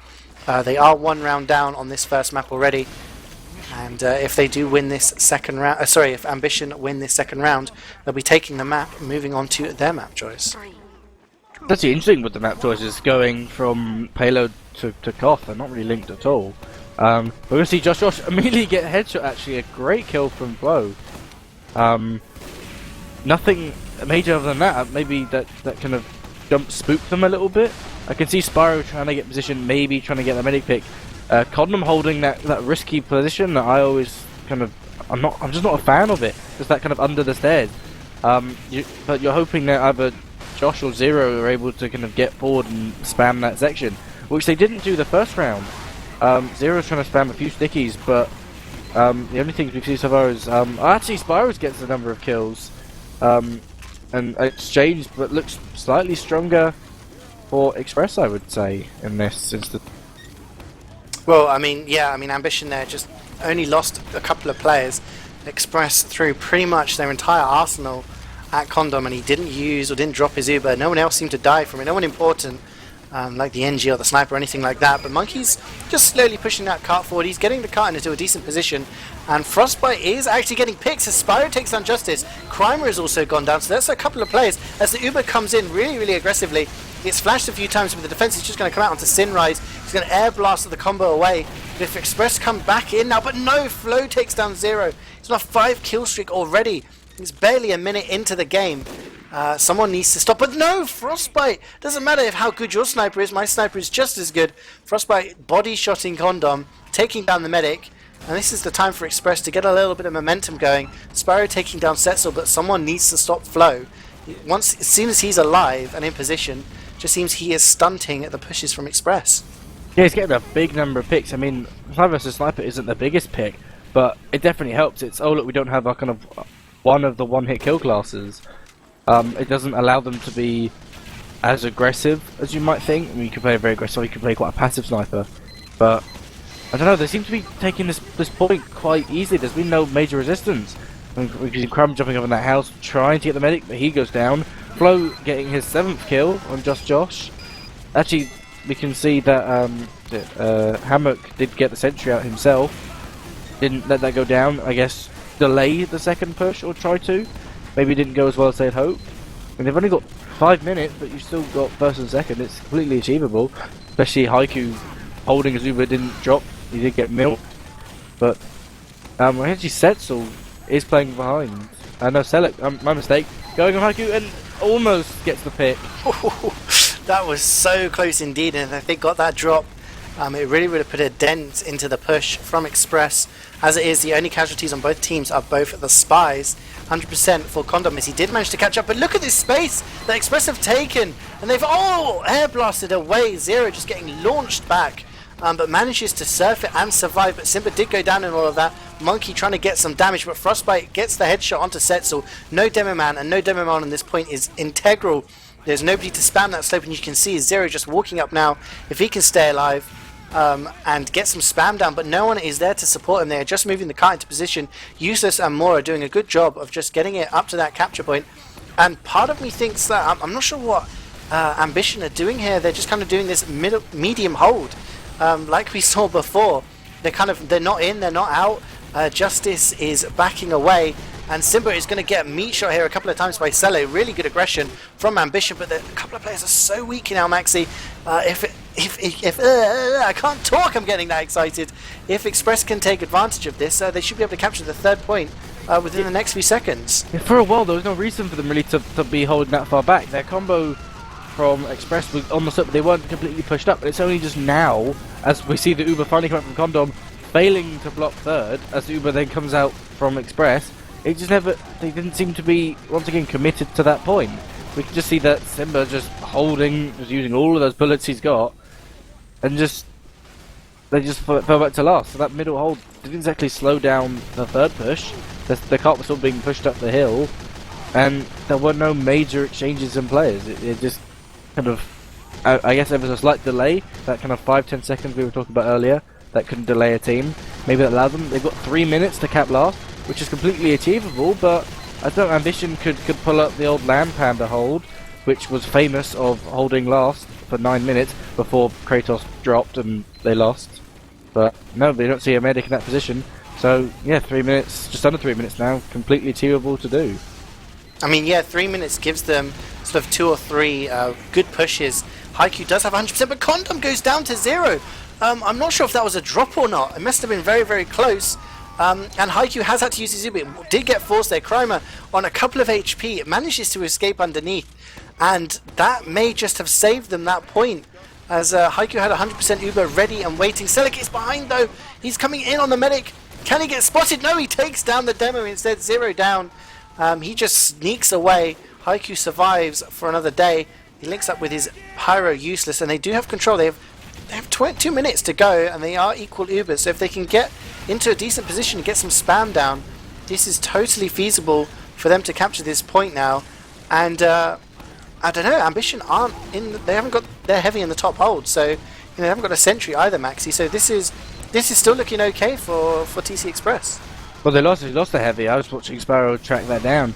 A: They are 1 round down on this first map already, and if they do win this second round, if Ambition win this second round, they'll be taking the map and moving on to their map choice.
C: 3,
B: That's interesting with the map choices going from payload to Koth. They're not really linked at all. We're going to see Josh immediately get a headshot, actually. A great kill from Flo. Nothing major other than that. Maybe that kind of spooked them a little bit. I can see Spyro trying to get position, maybe trying to get the medic pick. Condom holding that risky position that I always kind of... I'm just not a fan of it. Just that kind of under the stairs. But you're hoping that either Josh or Zero are able to kind of get forward and spam that section, which they didn't do the first round. Zero's trying to spam a few stickies, but the only things we've seen so far is actually Spyro's gets a number of kills, and Exchange, but looks slightly stronger for Express, I would say, in this instance.
A: Well, I mean, Ambition there just only lost a couple of players. Express threw pretty much their entire arsenal at Condom, and he didn't use or didn't drop his Uber. No one else seemed to die from it. No one important, like the NG or the Sniper or anything like that. But Monkey's just slowly pushing that cart forward. He's getting the cart into a decent position, and Frostbite is actually getting picks as Spyro takes down Justice. Crimer has also gone down, so that's a couple of players as the Uber comes in really, really aggressively. It's flashed a few times, but the defense is just going to come out onto Sinrise. He's going to air blast the combo away. But if Express come back in now, but no, Flo takes down Zero. He's on a 5 kill streak already. He's barely a minute into the game. Someone needs to stop, but no, Frostbite. Doesn't matter how good your sniper is, my sniper is just as good. Frostbite body shotting Condom, taking down the medic, and this is the time for Express to get a little bit of momentum going. Spyro taking down Setzel, but someone needs to stop Flo. As soon as he's alive and in position, just seems he is stunting at the pushes from Express.
B: Yeah, he's getting a big number of picks. I mean, Sniper vs Sniper isn't the biggest pick, but it definitely helps. It's, oh look, we don't have our kind of one of the one-hit kill classes. It doesn't allow them to be as aggressive as you might think. I mean, you can play very aggressive, you can play quite a passive sniper, but I don't know, they seem to be taking this point quite easily. There's been no major resistance. I mean, we can see Crumb jumping up in that house, trying to get the medic, but he goes down. Flo getting his 7th kill on Just Josh. Actually, we can see that Hammock did get the sentry out himself. Didn't let that go down, I guess. Delay the second push, or try to. Maybe it didn't go as well as they'd hoped. And they've only got 5 minutes, but you've still got first and second. It's completely achievable. Especially Haiku holding his Uber didn't drop. He did get milked. But actually Setzel is playing behind. No, Selec, my mistake. Going on Haiku and almost gets the pick.
A: That was so close indeed, and if they got that drop, it really would have put a dent into the push from Express. As it is, the only casualties on both teams are both the Spies. 100% for Condom as he did manage to catch up, but look at this space that Express have taken, and they've all air blasted away. Zero just getting launched back, but manages to surf it and survive. But Simba did go down in all of that. Monkey trying to get some damage, but Frostbite gets the headshot onto Setzel. No Demo Man, and no Demo Man on this point is integral. There's nobody to spam that slope, and you can see Zero just walking up now. If he can stay alive and get some spam down, but no one is there to support him. They are just moving the cart into position. Useless and Mora doing a good job of just getting it up to that capture point. And part of me thinks that I'm not sure what Ambition are doing here. They're just kind of doing this medium hold, like we saw before. They're not in, they're not out. Justice is backing away, and Simba is going to get a meat shot here a couple of times by Cele. Really good aggression from Ambition, but a couple of players are so weak now, Maxi. If I can't talk, I'm getting that excited. If Express can take advantage of this, they should be able to capture the 3rd point within the next few seconds.
B: Yeah, for a while, there was no reason for them really to be holding that far back. Their combo from Express was almost up, but they weren't completely pushed up. But it's only just now, as we see the Uber finally come out from Condom, failing to block 3rd, as the Uber then comes out from Express. They didn't seem to be, once again, committed to that point. We can just see that Simba just using all of those bullets he's got, and they just fell back to last. So that middle hold didn't exactly slow down the 3rd push. The cart was still being pushed up the hill, and there were no major exchanges in players. It just kind of, I guess there was a slight delay, that kind of 5-10 seconds we were talking about earlier, that couldn't delay a team. Maybe that allowed them. They've got 3 minutes to cap last, which is completely achievable, but I thought Ambition could pull up the old Land Panda hold, which was famous of holding last for 9 minutes before Kratos dropped and they lost. But no, they don't see a medic in that position. So yeah, 3 minutes, just under 3 minutes now, completely achievable to do.
A: I mean, yeah, 3 minutes gives them sort of 2 or 3 good pushes. Haikyuu does have 100%, but Condom goes down to 0. I'm not sure if that was a drop or not. It must have been very, very close. And Haikyuu has had to use his Uber. It did get forced there. Kryma on a couple of HP. It manages to escape underneath. And that may just have saved them that point. As Haikyuu had 100% Uber ready and waiting. Selic is behind though. He's coming in on the medic. Can he get spotted? No, he takes down the demo instead. 0 down. He just sneaks away. Haikyuu survives for another day. He links up with his Pyro useless. And they do have control. They have 2 minutes to go. And they are equal Ubers. So if they can get into a decent position and get some spam down, this is totally feasible for them to capture this point now. And I don't know, Ambition aren't in. They haven't got. They're heavy in the top hold, so they haven't got a sentry either, Maxi. So this is still looking okay for TC Express.
B: Well, they lost the heavy. I was watching Sparrow track that down,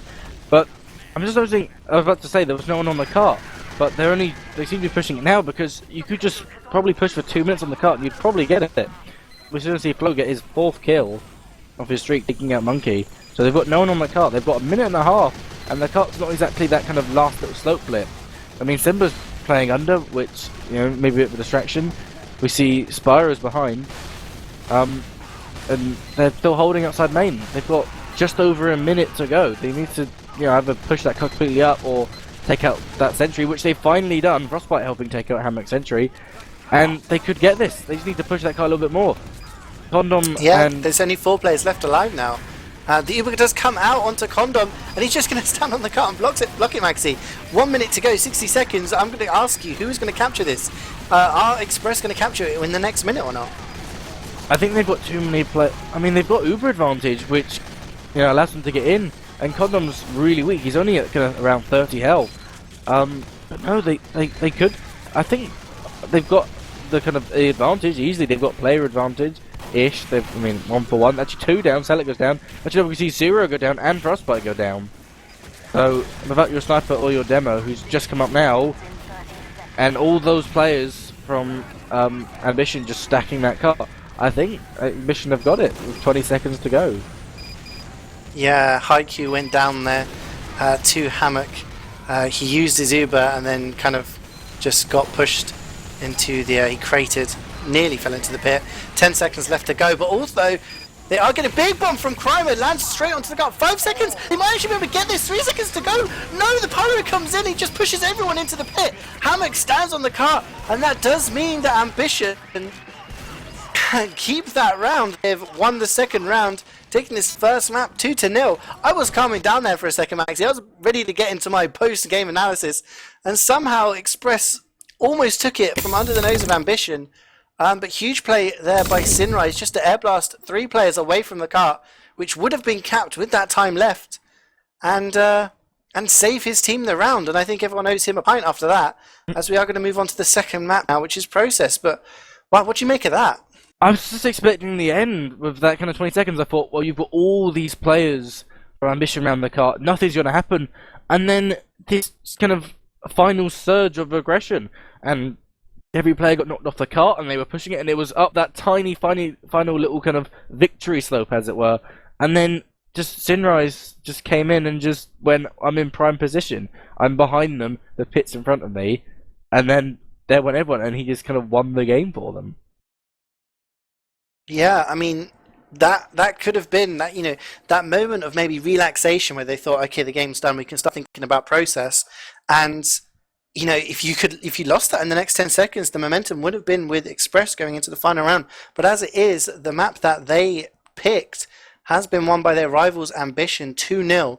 B: but I'm just noticing. I was about to say there was no one on the cart, but they seem to be pushing it now because you could just probably push for 2 minutes on the cart and you'd probably get it. We're going to see Flo get his 4th kill of his streak, taking out Monkey. So they've got no one on the cart. They've got 1.5 minutes, and the cart's not exactly that kind of last little slope flip. I mean, Simba's playing under, which, maybe a bit of a distraction. We see Spyro's behind, and they're still holding outside main. They've got just over a minute to go. They need to, either push that completely up or take out that sentry, which they've finally done. Frostbite helping take out Hammock sentry, and they could get this. They just need to push that car a little bit more. Condom,
A: yeah,
B: and
A: there's only 4 players left alive now. The Uber does come out onto Condom, and he's just going to stand on the car and block it, Maxi. 1 minute to go, 60 seconds. I'm going to ask you, who is going to capture this? Are Express going to capture it in the next minute or not?
B: I think they've got too many I mean, they've got Uber advantage, which allows them to get in. And Condom's really weak. He's only at kind of around 30 health. But no, they could. I think they've got the kind of the advantage. Easily, they've got player advantage. Ish. 1 for 1. Actually, 2 down. Selic goes down. Actually, we can see 0 go down and Frostbite go down. So, without your sniper or your demo, who's just come up now, and all those players from Ambition just stacking that car, I think Ambition have got it with 20 seconds to go.
A: Yeah, Haikyuu went down there to Hammock. He used his Uber and then kind of just got pushed into the. He crated, nearly fell into the pit. 10 seconds left to go, but also they are getting a big bomb from Kryma. Lands straight onto the car. 5 seconds. They might actually be able to get this. 3 seconds to go. No, the Pyro comes in. He just pushes everyone into the pit. Hammock stands on the car, and that does mean that Ambition can keep that round. They've won the second round, taking this first map 2-0. I was calming down there for a second, Maxi. I was ready to get into my post-game analysis, and somehow Express almost took it from under the nose of Ambition. But huge play there by Sinrise, just to air blast 3 players away from the cart, which would have been capped with that time left, and save his team the round. And I think everyone owes him a pint after that, as we are going to move on to the second map now, which is Process. But what do you make of that?
B: I was just expecting the end with that kind of 20 seconds. I thought, well, you've got all these players for Ambition around the cart, nothing's going to happen, and then this kind of final surge of aggression, and every player got knocked off the cart, and they were pushing it, and it was up that tiny, final little kind of victory slope, as it were. And then just Sinrise just came in and just went, I'm in prime position, I'm behind them, the pit's in front of me, and then there went everyone, and he just kind of won the game for them.
A: Yeah, I mean, that could have been that, that moment of maybe relaxation where they thought, okay, the game's done, we can start thinking about Process. And if you lost that in the next 10 seconds, the momentum would have been with Express going into the final round. But as it is, the map that they picked has been won by their rivals Ambition 2-0.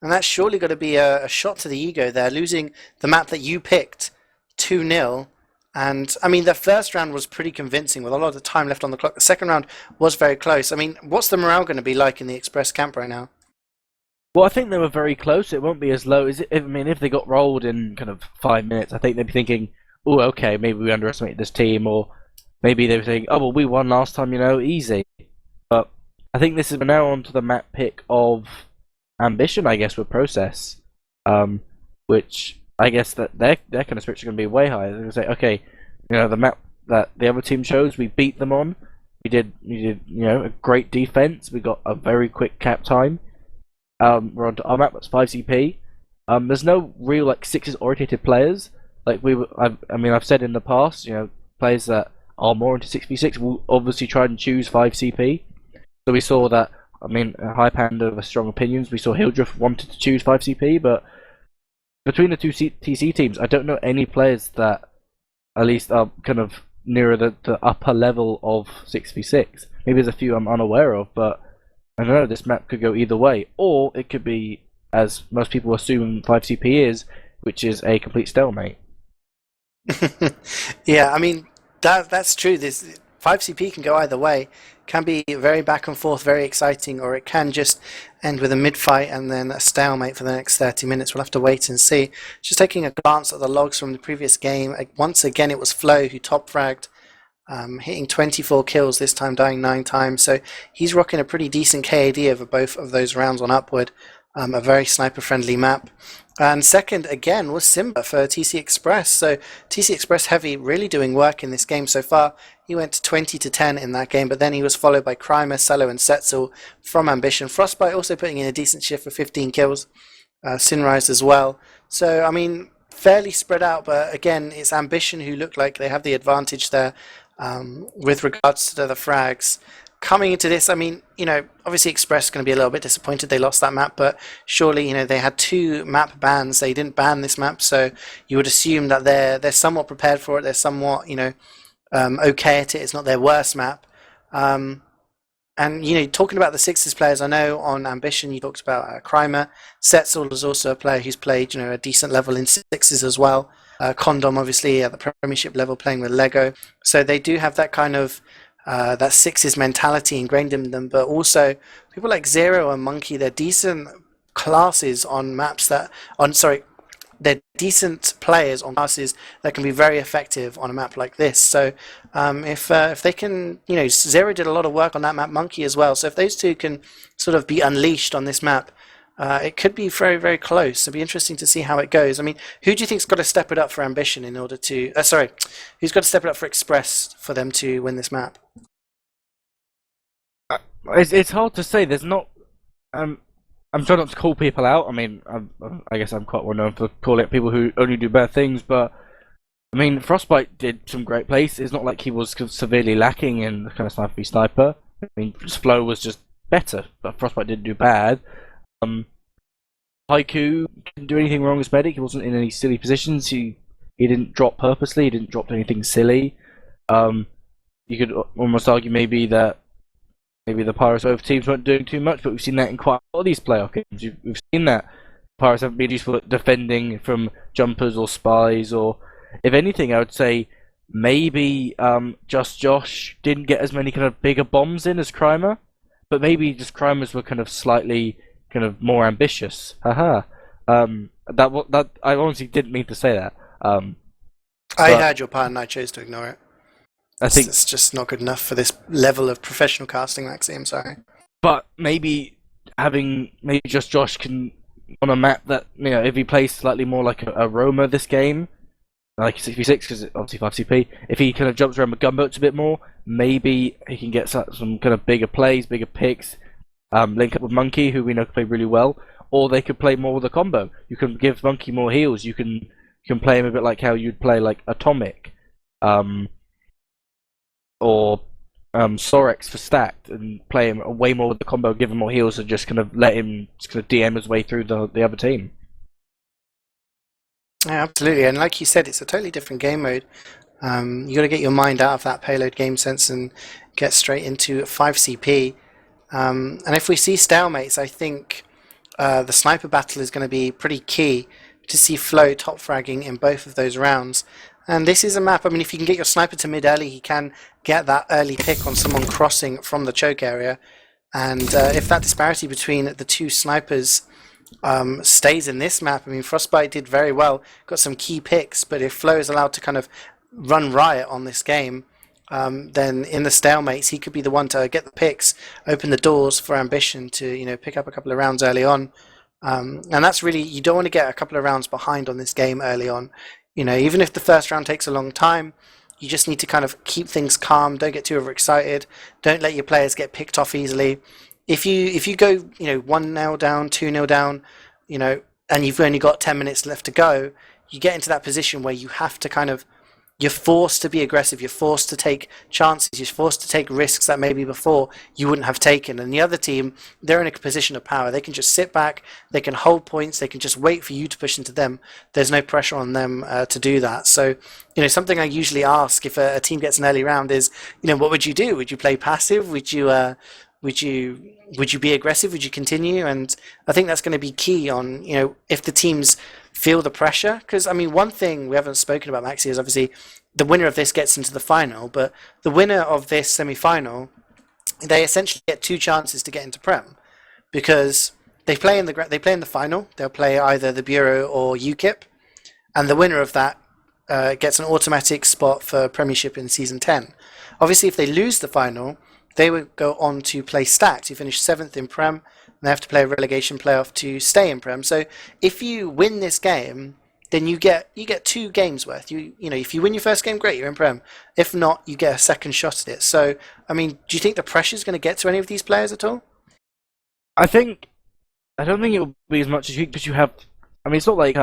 A: And that's surely got to be a shot to the ego there, losing the map that you picked 2-0. And, I mean, the first round was pretty convincing with a lot of time left on the clock. The second round was very close. I mean, what's the morale going to be like in the Express camp right now?
B: Well, I think they were very close. It won't be as low as if they got rolled in kind of 5 minutes, I think they'd be thinking, oh, okay, maybe we underestimated this team, or maybe they were thinking, oh, well, we won last time, easy. But I think this is now on to the map pick of Ambition, I guess, with Process, which I guess that their kind of spirits are going to be way higher. They're going to say, okay, the map that the other team chose, we beat them on. We did a great defense. We got a very quick cap time. We're on to our map, that's 5 CP. There's no real like sixes oriented players. Like I've said in the past, players that are more into 6v6 will obviously try and choose 5CP. So we saw that. Hypand of strong opinions. We saw Hildreth wanted to choose 5CP, but between the two TC teams, I don't know any players that at least are kind of nearer the upper level of 6v6. Maybe there's a few I'm unaware of, but I don't know, this map could go either way. Or it could be, as most people assume 5CP is, which is a complete stalemate.
A: Yeah, that's true. This 5CP can go either way. Can be very back and forth, very exciting, or it can just end with a mid-fight and then a stalemate for the next 30 minutes. We'll have to wait and see. Just taking a glance at the logs from the previous game, once again it was Flo who top-fragged, hitting 24 kills, this time dying 9 times, so he's rocking a pretty decent KAD over both of those rounds on Upward. A very sniper-friendly map. And second, again, was Simba for TC Express. So TC Express Heavy really doing work in this game so far. He went to 20-10 in that game, but then he was followed by Crimer, Cello, and Setzel from Ambition. Frostbite also putting in a decent shift for 15 kills. Sinrise as well. So, fairly spread out, but again, it's Ambition who look like they have the advantage there with regards to the frags. Coming into this, obviously Express is going to be a little bit disappointed they lost that map, but surely, they had 2 map bans. They didn't ban this map, so you would assume that they're somewhat prepared for it. They're somewhat, okay at it. It's not their worst map. And, talking about the Sixes players, I know on Ambition you talked about Crimer. Setzel is also a player who's played, a decent level in Sixes as well. Condom, obviously, at the Premiership level, playing with Lego. So they do have that kind of that Sixes mentality ingrained in them, but also people like Zero and Monkey, they're decent classes on maps they're decent players on classes that can be very effective on a map like this. So if they can, Zero did a lot of work on that map, Monkey as well. So if those two can sort of be unleashed on this map, it could be very, very close. It'll be interesting to see how it goes. Who do you think's got to step it up for Ambition in order to... who's got to step it up for Express for them to win this map?
B: It's hard to say. There's not... I'm trying not to call people out. I guess I'm quite well known for calling out people who only do bad things, but... Frostbite did some great plays. It's not like he was severely lacking in the kind of sniper v sniper. Flow was just better, but Frostbite didn't do bad. Haiku didn't do anything wrong as medic. He wasn't in any silly positions. He didn't drop purposely. He didn't drop anything silly. You could almost argue maybe the Pirates both teams weren't doing too much, but we've seen that in quite a lot of these playoff games. We've seen that Pirates haven't been useful at defending from jumpers or spies, or if anything, I would say maybe Just Josh didn't get as many kind of bigger bombs in as Crimer, but maybe just Crimers were kind of slightly more ambitious. Haha. That I honestly didn't mean to say that.
A: I heard your part and I chose to ignore it.
B: I think
A: it's just not good enough for this level of professional casting, Maxi. I'm sorry.
B: But maybe just Josh can on a map that if he plays slightly more like a Roma this game, like 6v6 because obviously 5CP. If he kind of jumps around with gunboats a bit more, maybe he can get some kind of bigger plays, bigger picks. Link up with Monkey, who we know can play really well, or they could play more with a combo. You can give Monkey more heals. You can play him a bit like how you'd play like Atomic, or Sorex for stacked, and play him way more with the combo, give him more heals, and just kind of let him DM his way through the other team.
A: Yeah, absolutely, and like you said, it's a totally different game mode. You got to get your mind out of that payload game sense and get straight into 5CP. And if we see stalemates, I think the sniper battle is going to be pretty key to see Flo top fragging in both of those rounds. And this is a map, if you can get your sniper to mid early, he can get that early pick on someone crossing from the choke area. And if that disparity between the two snipers stays in this map, Frostbite did very well, got some key picks, but if Flo is allowed to kind of run riot on this game, then in the stalemates he could be the one to get the picks, open the doors for Ambition to pick up a couple of rounds early on, and that's really, you don't want to get a couple of rounds behind on this game early on. Even if the first round takes a long time, you just need to kind of keep things calm, don't get too overexcited, don't let your players get picked off easily. If you go 1-0 down, 2-0 down, and you've only got 10 minutes left to go, you get into that position where you have to kind of, you're forced to be aggressive, you're forced to take chances, you're forced to take risks that maybe before you wouldn't have taken. And the other team, they're in a position of power. They can just sit back, they can hold points, they can just wait for you to push into them. There's no pressure on them to do that. So, something I usually ask if a team gets an early round is, what would you do? Would you play passive? Would you be aggressive? Would you continue? And I think that's going to be key on, if the teams feel the pressure. Because, one thing we haven't spoken about, Maxi, is obviously the winner of this gets into the final, but the winner of this semi-final, they essentially get 2 chances to get into Prem. Because they play in the final, they'll play either the Bureau or UKIP, and the winner of that gets an automatic spot for Premiership in Season 10. Obviously, if they lose the final, they would go on to play Stacked, who finished 7th in Prem, and they have to play a relegation playoff to stay in Prem. So if you win this game, then you get 2 games worth. If you win your first game, great, you're in Prem. If not, you get a second shot at it. So, do you think the pressure is going to get to any of these players at all?
B: I don't think it will be as much as because you have. It's not like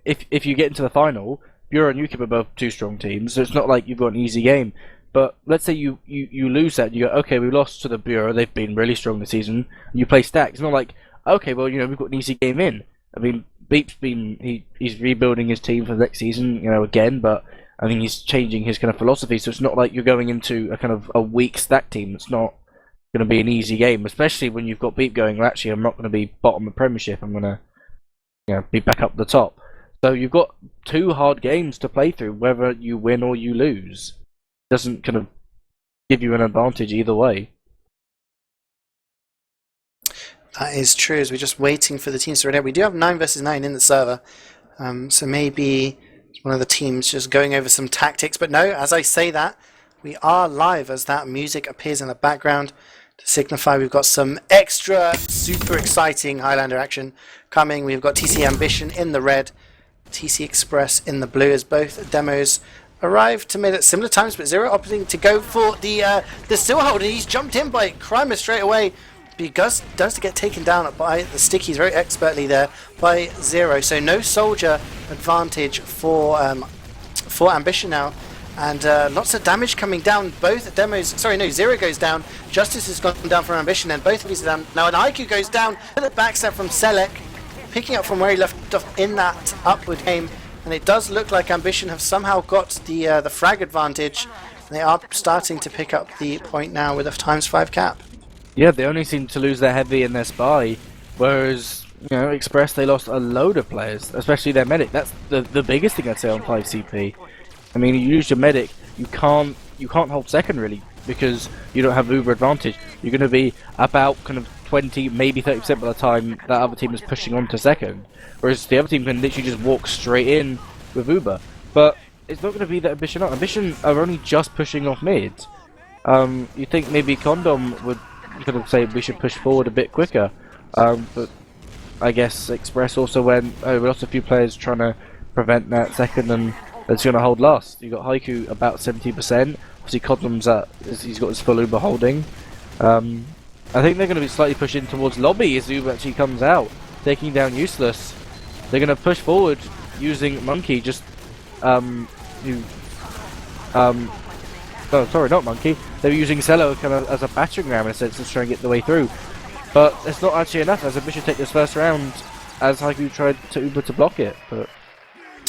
B: if you get into the final, Bureau and UKIP are both 2 strong teams, so it's not like you've got an easy game. But let's say you lose that, and you go, okay, we lost to the Bureau, they've been really strong this season, and you play Stack. It's not like, okay, well, we've got an easy game in. Beep's he's rebuilding his team for the next season, again, but I think he's changing his kind of philosophy, so it's not like you're going into a kind of a weak Stack team. It's not going to be an easy game, especially when you've got Beep going, well, actually, I'm not going to be bottom of Premiership, I'm going to be back up the top. So you've got 2 hard games to play through, whether you win or you lose. Doesn't kind of give you an advantage either way.
A: That is true, as we're just waiting for the teams to ready. We do have 9 versus 9 in the server, so maybe one of the teams just going over some tactics. But no, as I say that, we are live as that music appears in the background to signify we've got some extra super exciting Highlander action coming. We've got TC Ambition in the red, TC Express in the blue, as both demos arrived to mid at similar times, but Zero opting to go for the still hold, and he's jumped in by Crimer straight away. But he does to get taken down by the stickies very expertly there by Zero. So no soldier advantage for Ambition now, and lots of damage coming down. Both demos, Zero goes down. Justice has gone down from Ambition, and both of these are down now. And IQ goes down. The backstab from Selek, picking up from where he left off in that upward game. And it does look like Ambition have somehow got the frag advantage. And they are starting to pick up the point now with a ×5 cap.
B: Yeah, they only seem to lose their heavy and their spy, whereas Express, they lost a load of players, especially their medic. That's the biggest thing I'd say on 5CP. You lose your medic, you can't hold second really, because you don't have Uber advantage. You're going to be about kind of 20, maybe 30% by the time that other team is pushing on to second. Whereas the other team can literally just walk straight in with Uber. But it's not going to be that Ambition are. Ambition are only just pushing off mid. You think maybe Condom would kind of say we should push forward a bit quicker. But I guess Express also went, we lost a few players trying to prevent that second, and it's going to hold last. You got Haiku about 70%. Obviously Condom's he's got his full Uber holding. I think they're going to be slightly pushing towards lobby as Uber actually comes out, taking down Useless. They're going to push forward using Monkey, sorry, not Monkey. They were using Cello kind of as a battering ram in a sense to try and get the way through. But it's not actually enough as Ambition take this first round as Haiku tried to Uber to block it. But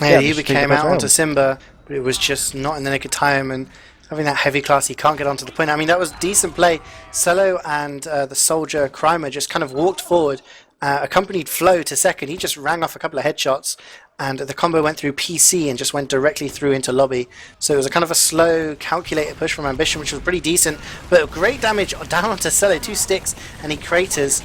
A: yeah, Uber came out onto Simba, but it was just not in the nick of time, and having that heavy class, he can't get onto the point. That was decent play. Cello and the soldier Crimer just kind of walked forward, accompanied Flo to second. He just rang off a couple of headshots, and the combo went through PC and just went directly through into lobby. So it was a kind of a slow, calculated push from Ambition, which was pretty decent, but great damage down onto Cello. 2 sticks, and he craters.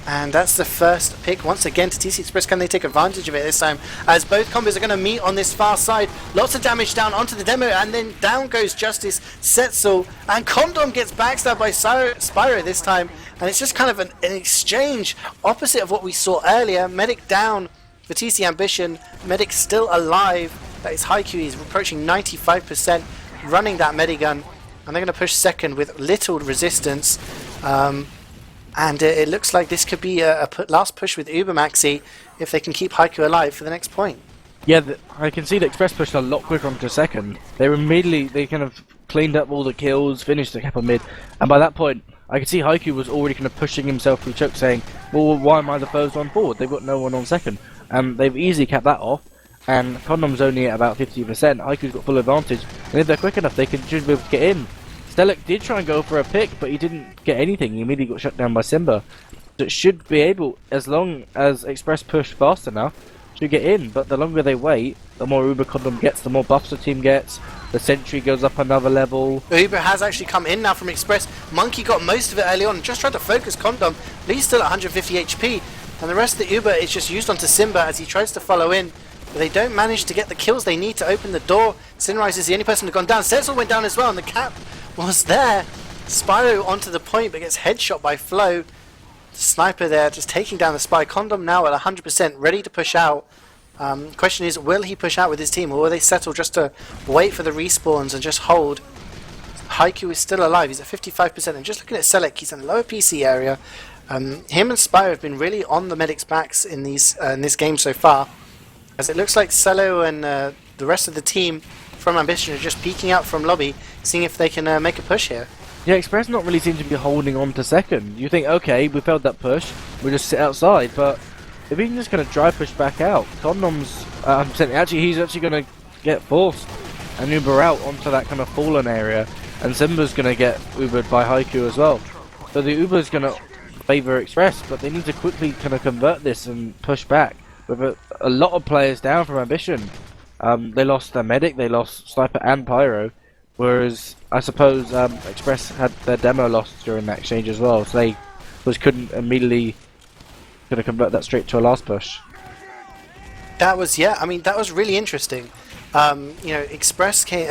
A: And that's the first pick once again to TC Express. Can they take advantage of it this time? As both combos are going to meet on this far side. Lots of damage down onto the demo, and then down goes Justice, Setzel, and Condom gets backstabbed by Spyro this time. And it's just kind of an exchange opposite of what we saw earlier. Medic down for TC Ambition. Medic still alive. That is Haiku. He's approaching 95%, running that Medigun. And they're going to push second with little resistance. And it looks like this could be a last push with Uber Maxi if they can keep Haiku alive for the next point.
B: Yeah, I can see the Express pushed a lot quicker onto second. They kind of cleaned up all the kills, finished the cap on mid, and by that point, I could see Haiku was already kind of pushing himself through choke, saying, well, why am I the first one forward? They've got no one on second. And they've easily capped that off, and Condom's only at about 50%. Haiku's got full advantage, and if they're quick enough, they should be able to get in. Stelek did try and go for a pick, but he didn't get anything. He immediately got shut down by Simba. So it should be able, as long as Express push fast enough, to get in. But the longer they wait, the more Uber Condom gets, the more buffs the team gets. The sentry goes up another level.
A: Uber has actually come in now from Express. Monkey got most of it early on, just tried to focus Condom, but he's still at 150 HP. And the rest of the Uber is just used onto Simba as he tries to follow in. But they don't manage to get the kills they need to open the door. Sinrise is the only person who's gone down. Setzel went down as well, and the cap was there. Spyro onto the point, but gets headshot by Flo. Sniper there, just taking down the Spy. Condom now at 100%, ready to push out. Question is, will he push out with his team, or will they settle just to wait for the respawns and just hold? Haiku is still alive, he's at 55%, and just looking at Selec, he's in the lower PC area. Him and Spyro have been really on the medics' backs in this game so far, as it looks like Cello and the rest of the team from Ambition are just peeking out from lobby, seeing if they can make a push here.
B: Yeah, Express not really seem to be holding on to second. You think, okay, we failed that push, we'll just sit outside, but if he can just kind of dry push back out, Condom's 100%. Actually, he's actually going to get forced and Uber out onto that kind of fallen area, and Simba's going to get Ubered by Haiku as well. So the Uber's going to favour Express, but they need to quickly kind of convert this and push back. With a lot of players down from Ambition. They lost their medic, they lost Sniper and Pyro, whereas I suppose Express had their demo lost during that exchange as well, so they couldn't immediately going to convert that straight to a last push.
A: That was, yeah, I mean, that was really interesting. Express came,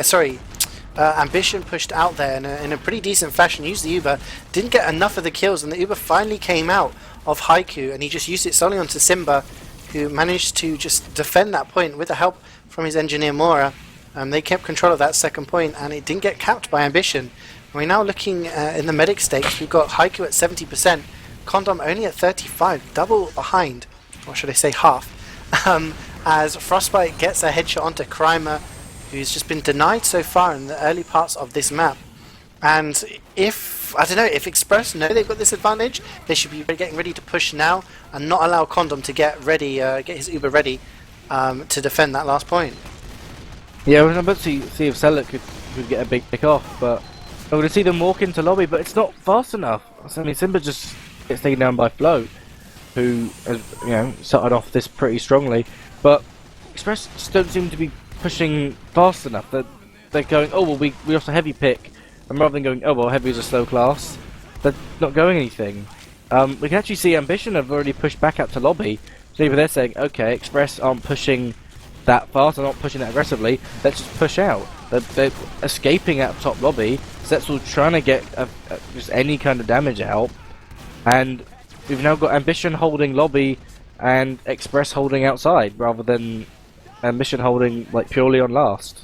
A: Ambition pushed out there in a pretty decent fashion, used the Uber, didn't get enough of the kills, and the Uber finally came out of Haiku, and he just used it solely onto Simba, who managed to just defend that point with the help from his engineer Mora. They kept control of that second point, and it didn't get capped by Ambition. We're now looking in the medic stakes. We've got Haiku at 70%, Condom only at 35, double behind, or should I say half, as Frostbite gets a headshot onto Krymer, who's just been denied so far in the early parts of this map. And if Express know they've got this advantage, they should be getting ready to push now and not allow Condom to get ready, get his Uber ready to defend that last point.
B: Yeah, we're about to see if Selec could get a big pick off, but we're going to see them walk into lobby, but it's not fast enough. I mean, Simba just gets taken down by Flo, who has, started off this pretty strongly, but Express just don't seem to be pushing fast enough. They're going, oh well, we lost a heavy pick, and rather than going, oh well, heavy is a slow class, they're not going anything. We can actually see Ambition have already pushed back out to lobby, so they're saying, okay, Express aren't pushing that fast, they're not pushing that aggressively, let's just push out. They're escaping out top lobby, Setzel trying to get just any kind of damage out, and we've now got Ambition holding lobby and Express holding outside, rather than Ambition holding like purely on last.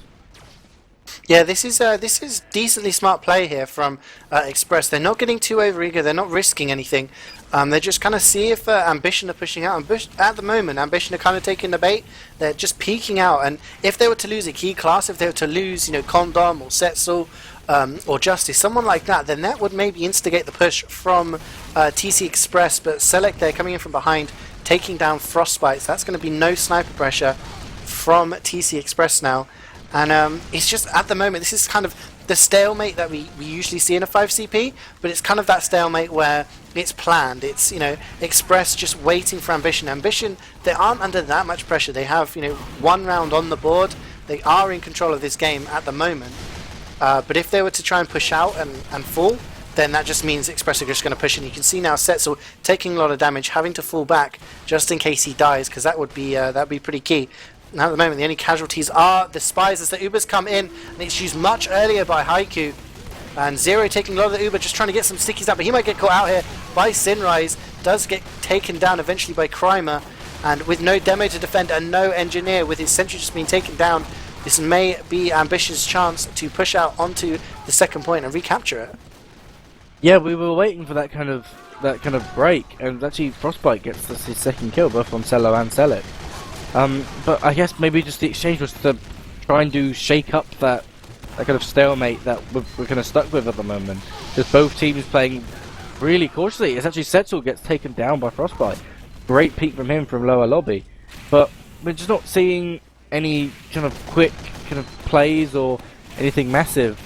A: Yeah, this is decently smart play here from Express. They're not getting too overeager. They're not risking anything. They're just kind of see if Ambition are pushing out. At the moment, Ambition are kind of taking the bait. They're just peeking out. And if they were to lose a key class, if they were to lose, Condom or Setzel or Justice, someone like that, then that would maybe instigate the push from TC Express. But Select, they're coming in from behind, taking down Frostbites. That's going to be no sniper pressure from TC Express now. And it's just, at the moment, this is kind of the stalemate that we usually see in a 5CP, but it's kind of that stalemate where it's planned. It's, Express just waiting for Ambition. Ambition, they aren't under that much pressure. They have, one round on the board. They are in control of this game at the moment. But if they were to try and push out and fall, then that just means Express are just going to push in. You can see now Setzel taking a lot of damage, having to fall back just in case he dies, because that would be pretty key. Now at the moment the only casualties are the Spies as the Ubers come in, and it's used much earlier by Haiku. And Zero taking a lot of the Uber, just trying to get some stickies out, but he might get caught out here by Sinrise. Does get taken down eventually by Krymer, and with no demo to defend and no engineer, with his sentry just being taken down, this may be Ambition's chance to push out onto the second point and recapture it.
B: Yeah, we were waiting for that kind of break, and actually Frostbite gets his second kill, both on Cello and Selic. But I guess maybe just the exchange was to try and shake up that kind of stalemate that we're kind of stuck with at the moment. Just both teams playing really cautiously. It's actually Setzel gets taken down by Frostbite. Great peek from him from lower lobby, but we're just not seeing any kind of quick kind of plays or anything massive.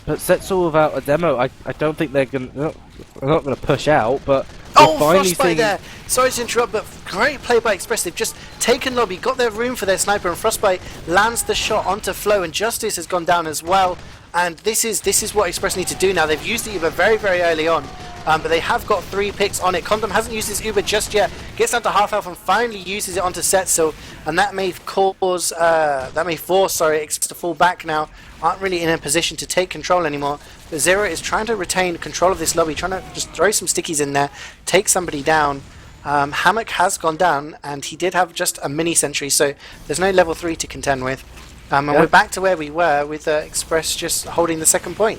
B: But Setzel without a demo, I don't think they're not gonna push out, but
A: oh,
B: finally
A: Frostbite there! Sorry to interrupt, but great play by Express. They've just taken lobby, got their room for their sniper, and Frostbite lands the shot onto Flow, and Justice has gone down as well. And this is what Express need to do now. They've used the Uber very, very early on, but they have got 3 picks on it. Condom hasn't used his Uber just yet. Gets down to half health and finally uses it onto Setzel, and that may force Express to fall back now. Aren't really in a position to take control anymore. But Zero is trying to retain control of this lobby, trying to just throw some stickies in there, take somebody down. Hammock has gone down, and he did have just a mini sentry, so there's no level 3 to contend with. And we're back to where we were, with Express just holding the second point.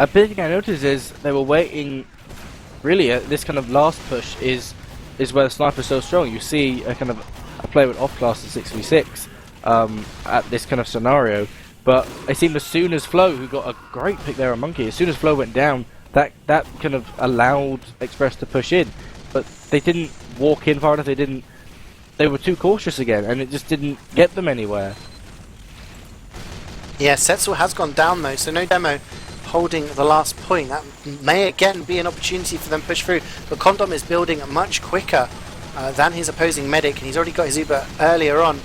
B: A big thing I noticed is they were waiting. Really, this kind of last push is where the sniper's so strong. You see a kind of a player with off class at 6v6 at this kind of scenario. But it seemed as soon as Flo, who got a great pick there on Monkey, as soon as Flo went down, that kind of allowed Express to push in. But they didn't walk in far enough. They were too cautious again, and it just didn't get them anywhere.
A: Yeah, Setzel has gone down though, so no demo holding the last point. That may again be an opportunity for them to push through. But Condom is building much quicker than his opposing medic, and he's already got his Uber earlier on.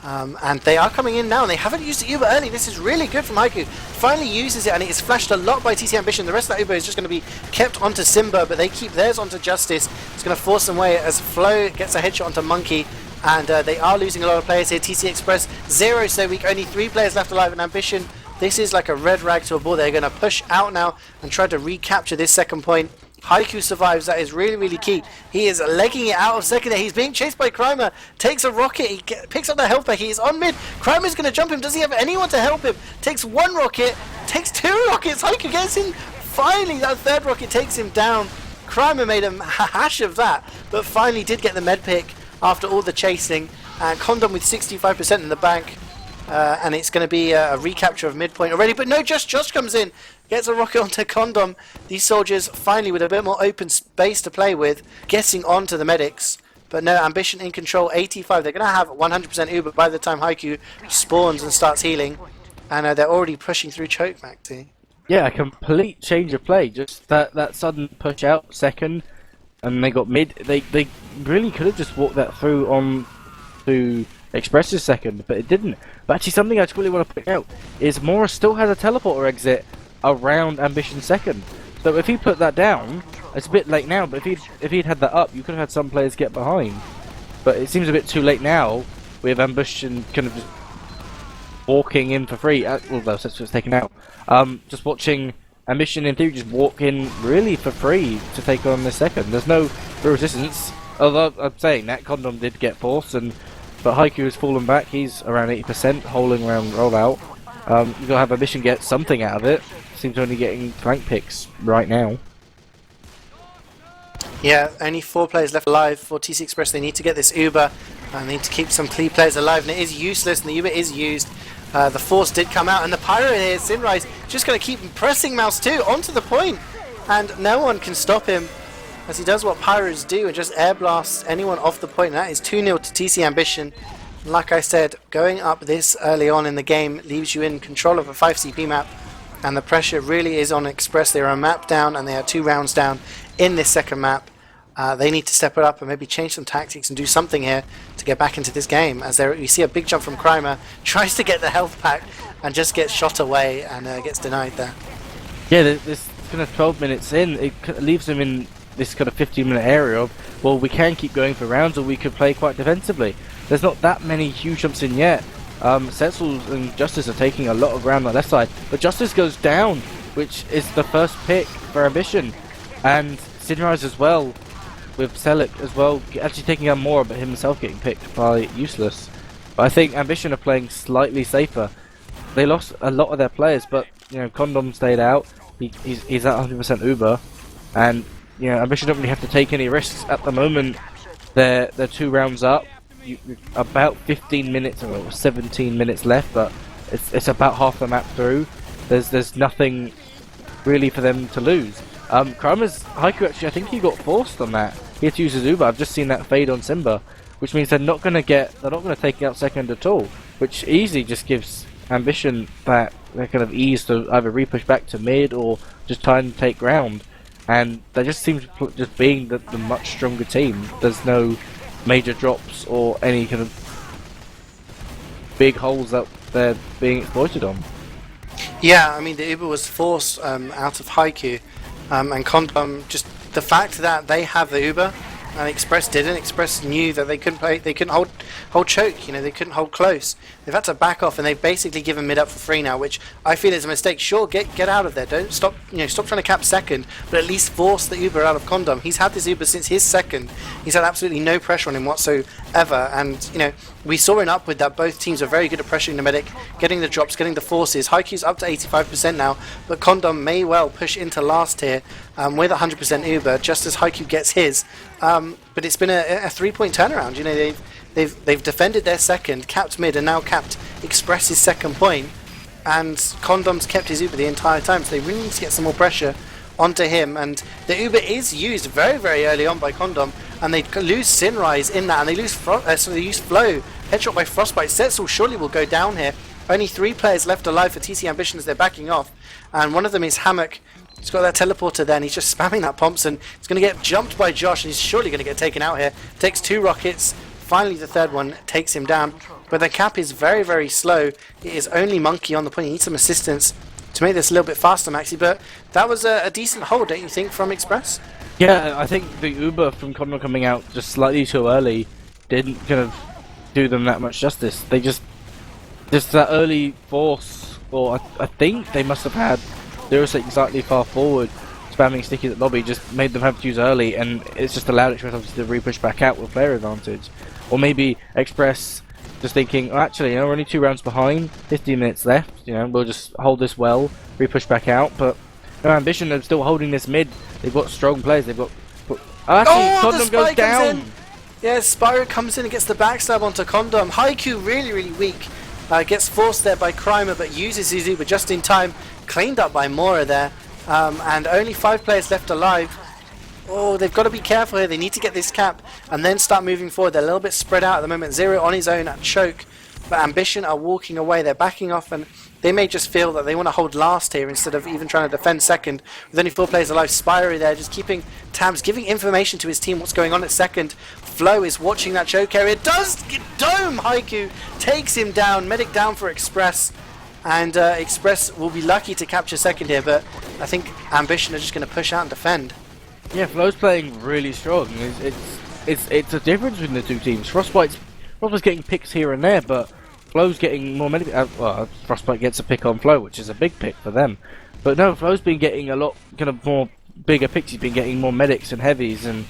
A: And they are coming in now, and they haven't used the Uber early. This is really good from Haiku. Finally uses it, and it is flashed a lot by TC Ambition. The rest of that Uber is just going to be kept onto Simba, but they keep theirs onto Justice. It's going to force them away as Flo gets a headshot onto Monkey. And they are losing a lot of players here. TC Express, 0 so weak, only 3 players left alive in Ambition. This is like a red rag to a bull. They're going to push out now and try to recapture this second point. Haiku survives, that is really, really key. He is legging it out of second there. He's being chased by Crimer, takes a rocket, he picks up the health pack, he is on mid. Crimer's going to jump him, does he have anyone to help him? Takes 1 rocket, takes 2 rockets, Haiku gets in. Finally, that 3rd rocket takes him down. Crimer made a hash of that, but finally did get the med pick after all the chasing. Condom with 65% in the bank. And it's going to be a recapture of midpoint already, but no, Josh comes in, gets a rocket onto Condom. These soldiers finally with a bit more open space to play with, getting onto the medics. But no, Ambition in control, 85. They're going to have 100% Uber by the time Haiku spawns and starts healing. And they're already pushing through choke, Maxi.
B: Yeah, a complete change of play. Just that sudden push out second, and they got mid. They really could have just walked that through on to Express's second, but it didn't. But actually, something I just really want to point out is Mora still has a teleporter exit around Ambition second. So if he put that down, it's a bit late now. But if he'd had that up, you could have had some players get behind. But it seems a bit too late now. We have Ambition kind of just walking in for free. Although that's what's taken out. Just watching Ambition in theory just walk in really for free to take on the second. There's no resistance. Although I'm saying that Condom did get forced, but Haiku has fallen back. He's around 80%, holding around rollout. You've got to have Ambition get something out of it. Seems only getting flank picks right now.
A: Yeah, only 4 players left alive for TC Express. They need to get this Uber. They need to keep some key players alive, and it is useless, and the Uber is used. The Force did come out, and the Pyro here, Sinrise, just going to keep pressing Mouse 2 onto the point, and no one can stop him as he does what Pyros do and just air blasts anyone off the point. And that is 2-0 to TC Ambition. Like I said, going up this early on in the game leaves you in control of a 5 CP map, and the pressure really is on Express. They are a map down, and they are 2 rounds down in this second map. They need to step it up and maybe change some tactics and do something here to get back into this game. As you see a big jump from Crimer, tries to get the health pack and just gets shot away and gets denied there.
B: Yeah, this kind of 12 minutes in, it leaves them in this kind of 15-minute area of, well, we can keep going for rounds or we could play quite defensively. There's not that many huge jumps in yet. Setzel and Justice are taking a lot of ground on the left side, but Justice goes down, which is the first pick for Ambition, and Sinrise as well, with Selic as well, actually taking out more, but himself getting picked by Useless. But I think Ambition are playing slightly safer. They lost a lot of their players, but Condom stayed out. He's at 100% Uber, and Ambition don't really have to take any risks at the moment. They're 2 rounds up. About 15 minutes or 17 minutes left, but it's about half the map through. There's nothing really for them to lose. Kramer's Haiku actually, I think he got forced on that. He had to use his Uber. I've just seen that fade on Simba, which means they're not going to take out second at all, which easily just gives Ambition that kind of ease to either repush back to mid or just try and take ground. And they just seem to just being the much stronger team. There's no major drops or any kind of big holes that they're being exploited on.
A: Yeah, I mean the Uber was forced out of Haiku, and Condom, just the fact that they have the Uber and Express didn't. Express knew that they couldn't hold choke. They couldn't hold close. They've had to back off, and they've basically given mid up for free now, which I feel is a mistake. Sure, get out of there. Don't stop. Stop trying to cap second, but at least force the Uber out of Condom. He's had this Uber since his second. He's had absolutely no pressure on him whatsoever, and we saw in Upward that both teams are very good at pressuring the medic, getting the drops, getting the forces. Haikyu's up to 85% now, but Condom may well push into last here with 100% Uber, just as Haiku gets his. But it's been a 3-point turnaround. They've defended their second, capped mid, and now capped Express's second point, and Condom's kept his Uber the entire time, so they really need to get some more pressure onto him. And the Uber is used very, very early on by Condom, and they lose Sinrise in that, and they lose so they use Flow. Headshot by Frostbite. Setzel surely will go down here. Only 3 players left alive for TC Ambition as they're backing off, and one of them is Hammock. He's got that teleporter there, and he's just spamming that Thompson. He's going to get jumped by Josh, and he's surely going to get taken out here. Takes 2 rockets. Finally, the third one takes him down. But the cap is very, very slow. It is only Monkey on the point. He needs some assistance to make this a little bit faster, Maxi. But that was a decent hold, don't you think, from Express?
B: Yeah, I think the Uber from Condor coming out just slightly too early didn't kind of do them that much justice. They just that early force, or I think they must have had 06 slightly far forward, spamming sticky at lobby, just made them have to use early, and it's just allowed Express obviously to repush back out with player advantage. Or maybe Express just thinking, oh, actually, we're only 2 rounds behind, 15 minutes left, we'll just hold this well, repush back out. But Ambition are still holding this mid. They've got strong players. They've got. Condom goes down.
A: Yeah, Spyro comes in and gets the backstab onto Condom. Haiku really, really weak. Gets forced there by Crimer, but uses his Uber just in time. Cleaned up by Mora there. And only 5 players left alive. Oh, they've got to be careful here. They need to get this cap and then start moving forward. They're a little bit spread out at the moment. Zero on his own at choke. But Ambition are walking away. They're backing off, and they may just feel that they want to hold last here instead of even trying to defend second. With only 4 players alive, Spyro there just keeping tabs, giving information to his team what's going on at second. Flow is watching that choke area. Does dome Haiku, takes him down. Medic down for Express. And Express will be lucky to capture second here, but I think Ambition are just going to push out and defend.
B: Yeah, Flow's playing really strong. It's a difference between the 2 teams. Frostbite's getting picks here and there, but Flow's getting more medic. Frostbite gets a pick on Flow, which is a big pick for them. But no, Flow's been getting a lot kind of more bigger picks. He's been getting more medics and heavies, and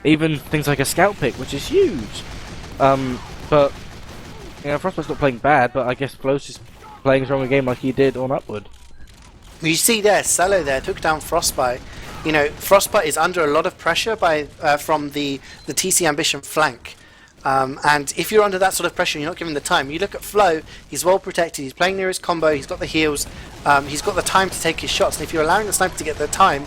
B: even things like a scout pick, which is huge. But Frostbite's not playing bad, but I guess Flow's just playing a stronger game like he did on Upward.
A: You see there, Cello there took down Frostbite. Frostbite is under a lot of pressure from the TC Ambition flank. And if you're under that sort of pressure and you're not given the time, you look at Flow, he's well protected, he's playing near his combo, he's got the heals, he's got the time to take his shots, and if you're allowing the sniper to get the time,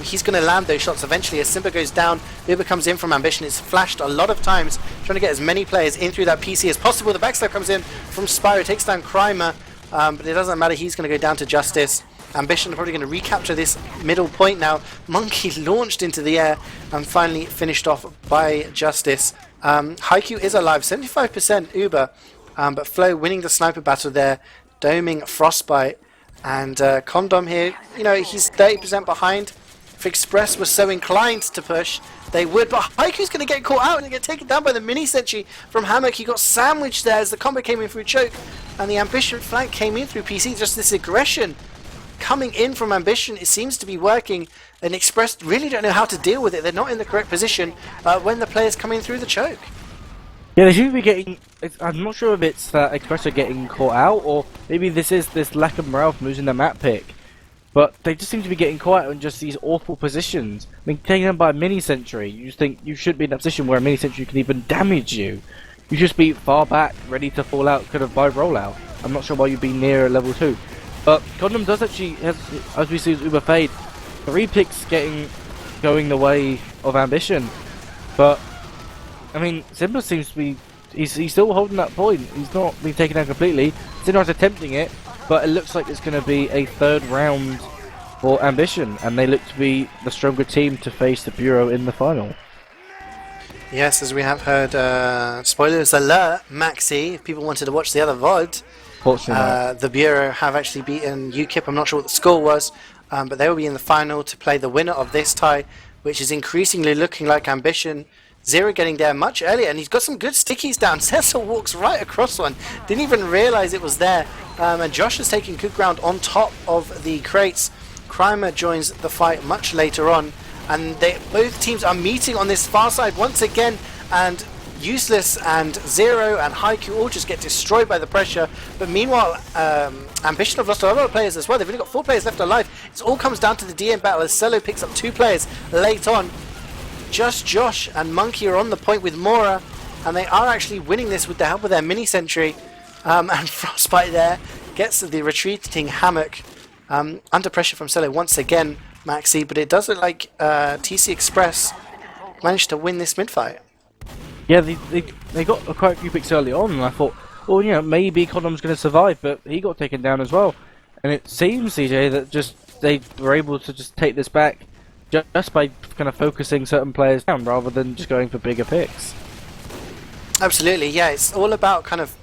A: he's going to land those shots eventually. As Simba goes down, Uber comes in from Ambition, it's flashed a lot of times, trying to get as many players in through that PC as possible. The backstab comes in from Spyro, takes down Crimer, but it doesn't matter, he's going to go down to Justice. Ambition are probably going to recapture this middle point now. Monkey launched into the air and finally finished off by Justice. Haiku is alive, 75% Uber, but Flow winning the sniper battle there, doming Frostbite. And Condom here, he's 30% behind. If Express was so inclined to push, they would, but Haiku's going to get caught out and get taken down by the mini sentry from Hammock. He got sandwiched there as the combo came in through choke, and the Ambition flank came in through PC. Just this aggression coming in from Ambition, it seems to be working, and Express really don't know how to deal with it. They're not in the correct position when the players come in through the choke.
B: Yeah, they seem to be getting. I'm not sure if it's that Express are getting caught out, or maybe this is this lack of morale from losing their map pick. but they just seem to be getting quiet in just these awful positions. I mean, taking them by a mini-sentry, you think you should be in a position where a mini-sentry can even damage you. You just be far back, ready to fall out, kind of by rollout. I'm not sure why you'd be near level 2. But Condom does actually, as we see as Uber Fade, 3 picks going the way of Ambition. But, I mean, Simba seems to be, he's still holding that point. He's not been taken down completely. Sinar's attempting it, but it looks like it's going to be a 3rd round for Ambition, and they look to be the stronger team to face the Bureau in the final.
A: Yes, as we have heard, spoilers alert, Maxi, if people wanted to watch the other VOD, the Bureau have actually beaten UKIP. I'm not sure what the score was, but they will be in the final to play the winner of this tie, which is increasingly looking like Ambition. Zero getting there much earlier, and he's got some good stickies down. Cecil walks right across one, didn't even realise it was there, and Josh is taking good ground on top of the crates. Crimer joins the fight much later on, and both teams are meeting on this far side once again, and Useless and Zero and Haiku all just get destroyed by the pressure. But meanwhile, Ambition have lost a lot of players as well. They've only got 4 players left alive. It all comes down to the DM battle as Cello picks up 2 players late on. Just Josh and Monkey are on the point with Mora, and they are actually winning this with the help of their mini-sentry. And Frostbite there gets the retreating Hammock under pressure from Cello once again, Maxi, but it does look like TC Express managed to win this mid-fight.
B: Yeah, they got quite a few picks early on, and I thought, well, you know, maybe Condom's going to survive, but he got taken down as well. And it seems, CeeJaey, that they were able to just take this back just by kind of focusing certain players down rather than just going for bigger picks.
A: Absolutely, yeah. It's all about kind of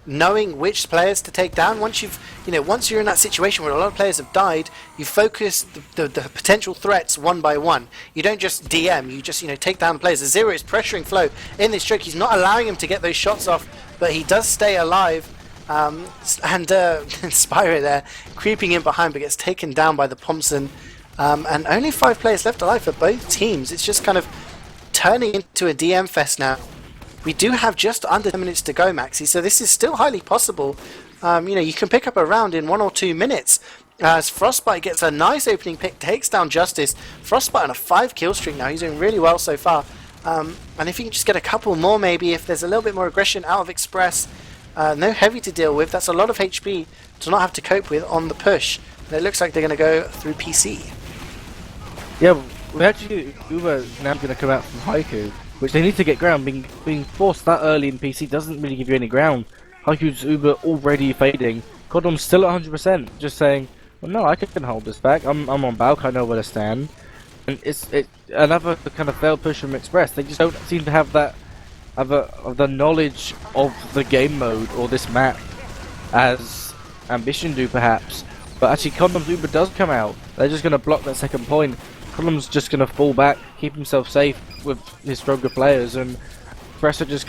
A: knowing which players to take down. Once you're in that situation where a lot of players have died, you focus the potential threats one by one. You don't just DM, you just take down players. Zero is pressuring Flo in this stroke. He's not allowing him to get those shots off, but he does stay alive. And Spyro there creeping in behind, but gets taken down by the Thompson. And only 5 players left alive for both teams. It's just kind of turning into a DM fest now. We do have just under 10 minutes to go, Maxi, so this is still highly possible. You can pick up a round in 1 or 2 minutes. As Frostbite gets a nice opening pick, takes down Justice. Frostbite on a 5 kill streak now. He's doing really well so far. And if you can just get a couple more, maybe, if there's a little bit more aggression out of Express. No heavy to deal with. That's a lot of HP to not have to cope with on the push. And it looks like they're going to go through PC.
B: Yeah, we actually Uber now going to come out from Haiku, which they need to get ground. Being forced that early in PC doesn't really give you any ground. Haiku's Uber already fading. Condom's still at 100%, just saying, well, no, I can hold this back. I'm on Balk, I know where to stand. And it's another kind of failed push from Express. They just don't seem to have that of the knowledge of the game mode or this map as Ambition do, perhaps. But actually, Condom's Uber does come out. They're just going to block that second point. Condom's just going to fall back, keep himself safe with his stronger players, and Express are just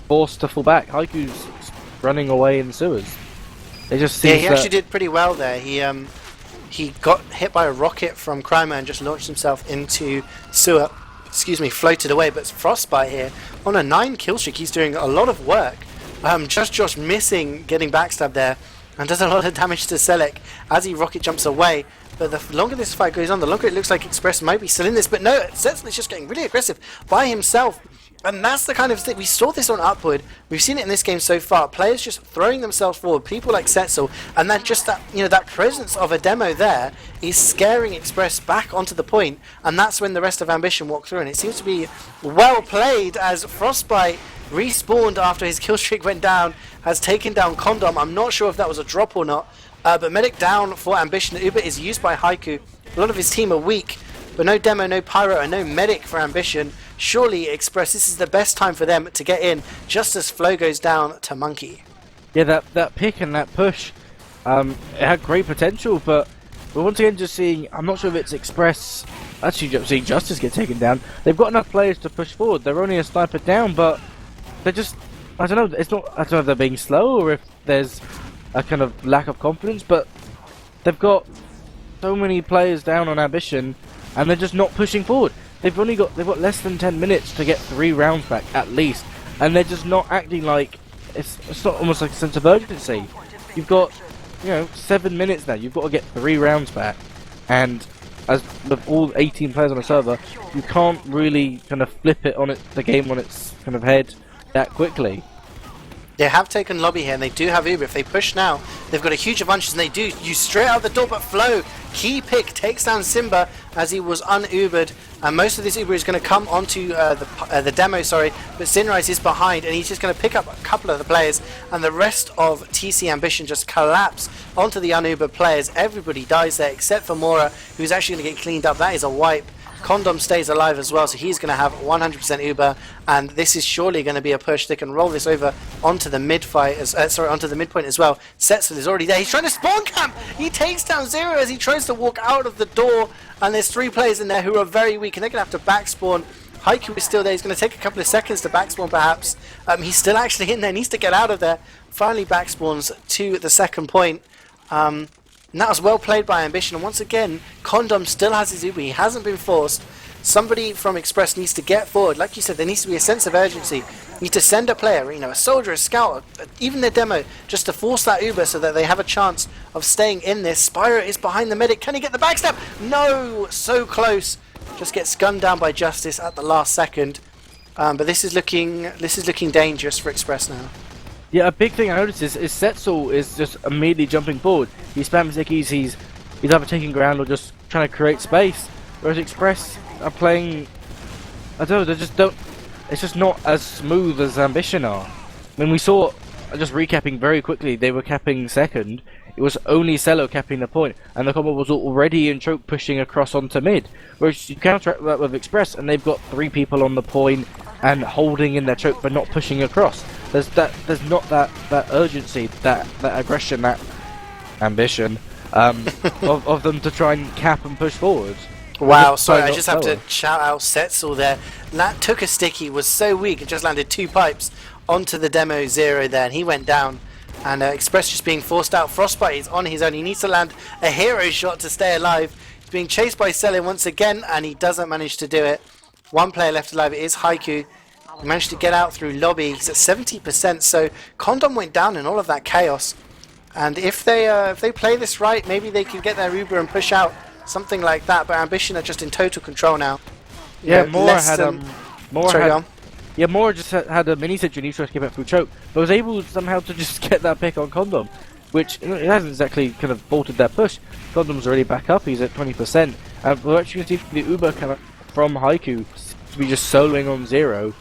B: forced to fall back. Haiku's running away in the sewers. They just
A: he actually did pretty well there. He got hit by a rocket from Crimer and just launched himself into sewer. Floated away. But Frostbite here on a 9 kill streak. He's doing a lot of work. Just Josh missing getting backstabbed there, and does a lot of damage to Selec as he rocket jumps away. But the longer this fight goes on, the longer it looks like Express might be still in this. But no, Setzel is just getting really aggressive by himself. And that's the kind of thing, we saw this on Upward, we've seen it in this game so far, players just throwing themselves forward, people like Setzel, and then just that presence of a demo there is scaring Express back onto the point, and that's when the rest of Ambition walk through, and it seems to be well played as Frostbite respawned after his kill streak went down, has taken down Condom. I'm not sure if that was a drop or not, but Medic down for Ambition. Uber is used by Haiku, a lot of his team are weak, but no Demo, no Pyro, and no Medic for Ambition. Surely Express, this is the best time for them to get in, just as Flo goes down to Monkey.
B: Yeah, that pick and that push, it had great potential, but we're once again just seeing, I'm not sure if it's Express, actually seeing Justice get taken down. They've got enough players to push forward, they're only a sniper down, but they're just, I don't know if they're being slow or if there's a kind of lack of confidence, but they've got so many players down on Ambition, and they're just not pushing forward. They've got less than 10 minutes to get 3 rounds back at least, and they're just not acting like it's not almost like a sense of urgency. You've got 7 minutes now. You've got to get 3 rounds back, and as with all 18 players on the server, you can't really kind of flip it on the game on its kind of head that quickly.
A: They have taken lobby here, and they do have Uber. If they push now, they've got a huge advantage, and they do. You straight out the door, but Flo, key pick, takes down Simba as he was un-Ubered. And most of this Uber is going to come onto the demo, but Sinrise is behind, and he's just going to pick up a couple of the players, and the rest of TC Ambition just collapse onto the un-Ubered players. Everybody dies there, except for Mora, who's actually going to get cleaned up. That is a wipe. Condom stays alive as well, so he's going to have 100% Uber, and this is surely going to be a push. They can roll this over onto the mid fight, onto the midpoint as well. Setzel is already there. He's trying to spawn camp. He takes down Zero as he tries to walk out of the door, and there's 3 players in there who are very weak, and they're going to have to backspawn. Haiku is still there. He's going to take a couple of seconds to backspawn, perhaps. He's still actually in there. Needs to get out of there. Finally backspawns to the second point. And that was well played by Ambition, and once again, Condom still has his Uber. He hasn't been forced. Somebody from Express needs to get forward. Like you said, there needs to be a sense of urgency. You need to send a player, a soldier, a scout, even the demo, just to force that Uber so that they have a chance of staying in this. Spyro is behind the medic. Can he get the backstab? No! So close. Just gets gunned down by Justice at the last second. But this is looking dangerous for Express now.
B: Yeah, a big thing I noticed is Setzel is just immediately jumping forward. He spams Zickies, he's either taking ground or just trying to create space. Whereas Express are playing, I don't know, they just don't, it's just not as smooth as Ambition are. I mean, we saw, just recapping very quickly, they were capping second. It was only Cello capping the point, and the combo was already in choke pushing across onto mid. Whereas you counteract that with Express, and they've got 3 people on the point and holding in their choke but not pushing across. There's not that urgency, that aggression, that ambition of them to try and cap and push forward.
A: Wow, sorry, I just have to shout out Setzel there. That took a sticky, was so weak, and just landed 2 pipes onto the demo Zero there, and he went down. And Express just being forced out. Frostbite is on his own. He needs to land a hero shot to stay alive. He's being chased by Selin once again, and he doesn't manage to do it. 1 player left alive. It is Haiku. He managed to get out through lobby. He's at 70%, so Condom went down in all of that chaos. And if they play this right, maybe they can get their Uber and push out something like that. But Ambition are just in total control now.
B: Yeah, Mora had Mora just had a mini situation. He tried to keep it through choke, but was able somehow to just get that pick on Condom, which it hasn't exactly kind of bolted their push. Condom's already back up. He's at 20%, and we're actually going to see the Uber kind of from Haiku to be just soloing on Zero,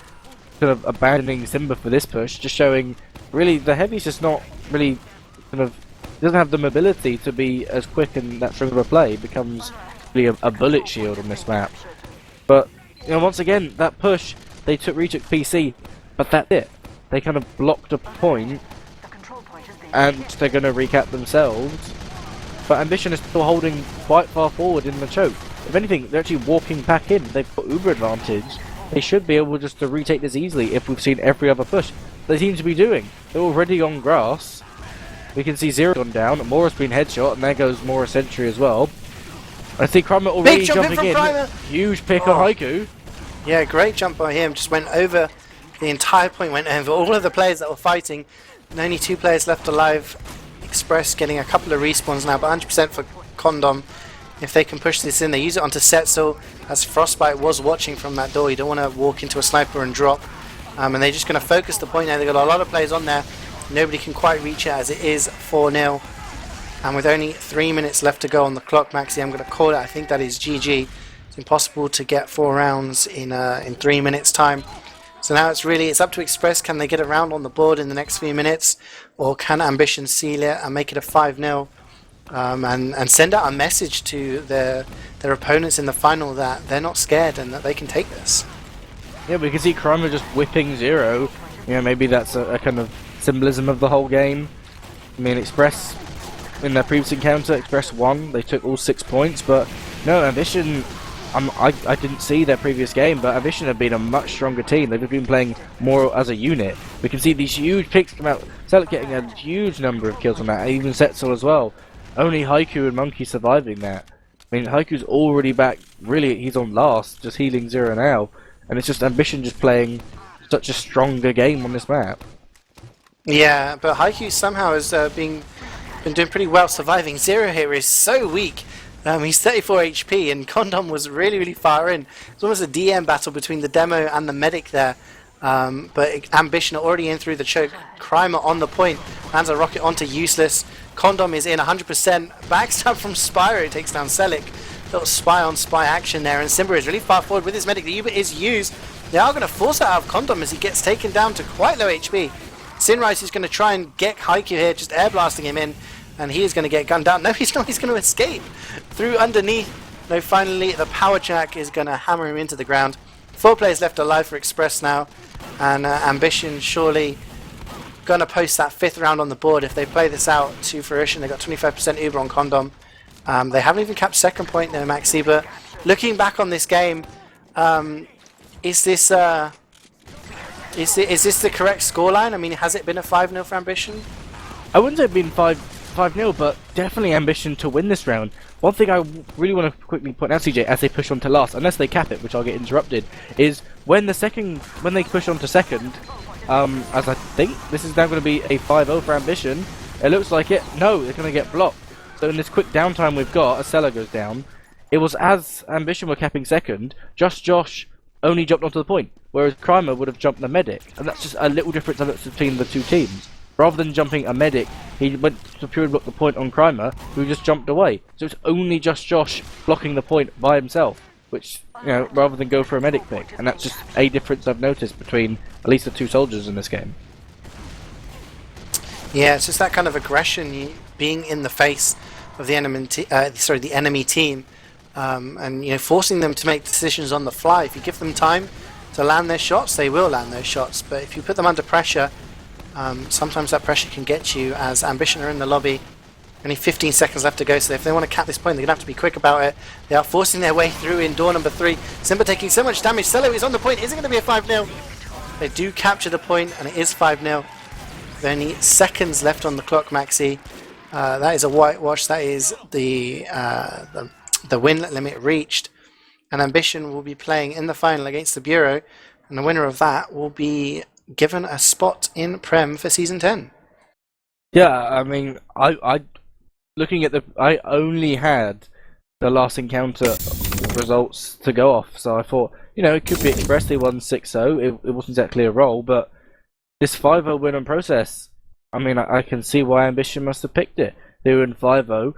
B: kind of abandoning Simba for this push, just showing really the Heavy's just not really kind of doesn't have the mobility to be as quick and that strong of a play. It becomes really a bullet shield on this map. But once again, that push they retook PC, but that's it. They kind of blocked a point, and they're going to recap themselves. But Ambition is still holding quite far forward in the choke. If anything, they're actually walking back in. They've got Uber advantage. They should be able just to retake this easily if we've seen every other push they seem to be doing. They're already on grass. We can see Zero gone down. Mora's been headshot, and there goes Mora Sentry as well. I see Kramer already jumping in. Huge pick on Haiku.
A: Yeah, great jump by him. Just went over the entire point, went over all of the players that were fighting. And only 2 players left alive. Express getting a couple of respawns now, but 100% for Condom. If they can push this in, they use it onto Setzel, as Frostbite was watching from that door. You don't want to walk into a sniper and drop. And they're just going to focus the point now. They've got a lot of players on there. Nobody can quite reach it as it is 4-0. And with only 3 minutes left to go on the clock, Maxi, I'm going to call it. I think that is GG. It's impossible to get 4 rounds in 3 minutes time. So now it's up to Express. Can they get a round on the board in the next few minutes, or can Ambition seal it and make it a 5-0 and send out a message to their opponents in the final that they're not scared and that they can take this?
B: Yeah, we can see Kramer just whipping Zero. Maybe that's a kind of symbolism of the whole game. I mean, Express in their previous encounter, Express won. They took all 6 points, but no, Ambition. I didn't see their previous game, but Ambition have been a much stronger team. They've been playing more as a unit. We can see these huge picks come out. Selec getting a huge number of kills on that, even Setzel as well. Only Haiku and Monkey surviving that. I mean, Haiku's already back. Really, he's on last, just healing Zero now. And it's just Ambition just playing such a stronger game on this map.
A: Yeah, but Haiku somehow is being been doing pretty well surviving. Zero here is so weak. He's 34 HP, and Condom was really, really far in. It's almost a DM battle between the demo and the medic there. But Ambition are already in through the choke. Crimer on the point, lands a rocket onto Useless. Condom is in 100%. Backstab from Spyro takes down Selic. Little spy on spy action there, and Simba is really far forward with his medic. The Uber is used. They are going to force it out of Condom as he gets taken down to quite low HP. Sinrise is going to try and get Haikyuu here, just air blasting him in, and he is going to get gunned down. No, he's not. He's going to escape through underneath. No, finally the power jack is going to hammer him into the ground. 4 players left alive for Express now, and Ambition surely going to post that 5th round on the board if they play this out to fruition. They got 25% Uber on Condom. They haven't even capped second point there, Maxi. But looking back on this game, is this the correct scoreline? I mean, has it been a 5-0 for Ambition?
B: I wouldn't say it's been 5-0, but definitely Ambition to win this round. One thing I really want to quickly point out, CeeJaey, as they push on to last, unless they cap it, which I'll get interrupted, is when they push on to second, as I think this is now going to be a 5-0 for Ambition. It looks like it. No, they're going to get blocked. So in this quick downtime we've got, as Sela goes down, it was as Ambition were capping second, Just Josh only jumped onto the point, whereas Crimer would have jumped the medic, and that's just a little difference between the two teams. Rather than jumping a medic, he went to pure block the point on Crimer, who just jumped away. So it's only Just Josh blocking the point by himself, which, you know, rather than go for a medic pick, and that's just a difference I've noticed between at least the two soldiers in this game.
A: Yeah, it's just that kind of aggression, being in the face of the enemy team, and forcing them to make decisions on the fly. If you give them time to land their shots, they will land those shots. But if you put them under pressure, sometimes that pressure can get you. As Ambition are in the lobby, only 15 seconds left to go. So if they want to cap this point, they're gonna have to be quick about it. They are forcing their way through in door number 3. Simba taking so much damage. Cello is on the point. Is it going to be a 5-0? They do capture the point, and it is 5-0. There are only seconds left on the clock, Maxi. That is a whitewash. That is the win limit reached. And Ambition will be playing in the final against the Bureau, and the winner of that will be given a spot in Prem for Season 10.
B: Yeah, I mean, I looking at I only had the last encounter results to go off, so I thought, it could be Express. They won 6-0. It wasn't exactly a roll, but this 5-0 win on Process, I mean, I can see why Ambition must have picked it. They were in 5-0.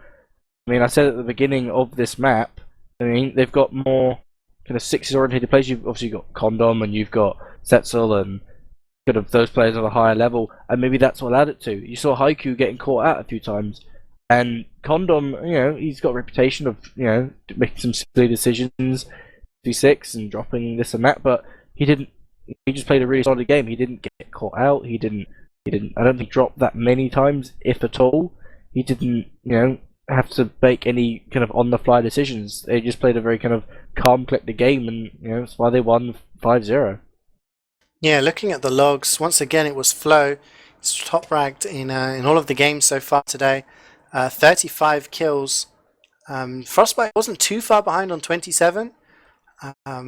B: I mean, I said at the beginning of this map, I mean, they've got more kind of 6s oriented players. You've obviously got Condom, and you've got Setzel, and kind of those players on a higher level, and maybe that's what allowed it to. You saw Haikyuu getting caught out a few times, and Condom, he's got a reputation of, making some silly decisions, D6 and dropping this and that, but he didn't. He just played a really solid game. He didn't get caught out. He didn't. I don't think drop that many times, if at all. He didn't, have to make any kind of on-the-fly decisions. They just played a very kind of calm, collected game, and that's why they won 5-0.
A: Yeah, looking at the logs, once again it was Flow. It's top ranked in all of the games so far today. 35 kills. Frostbite wasn't too far behind on 27.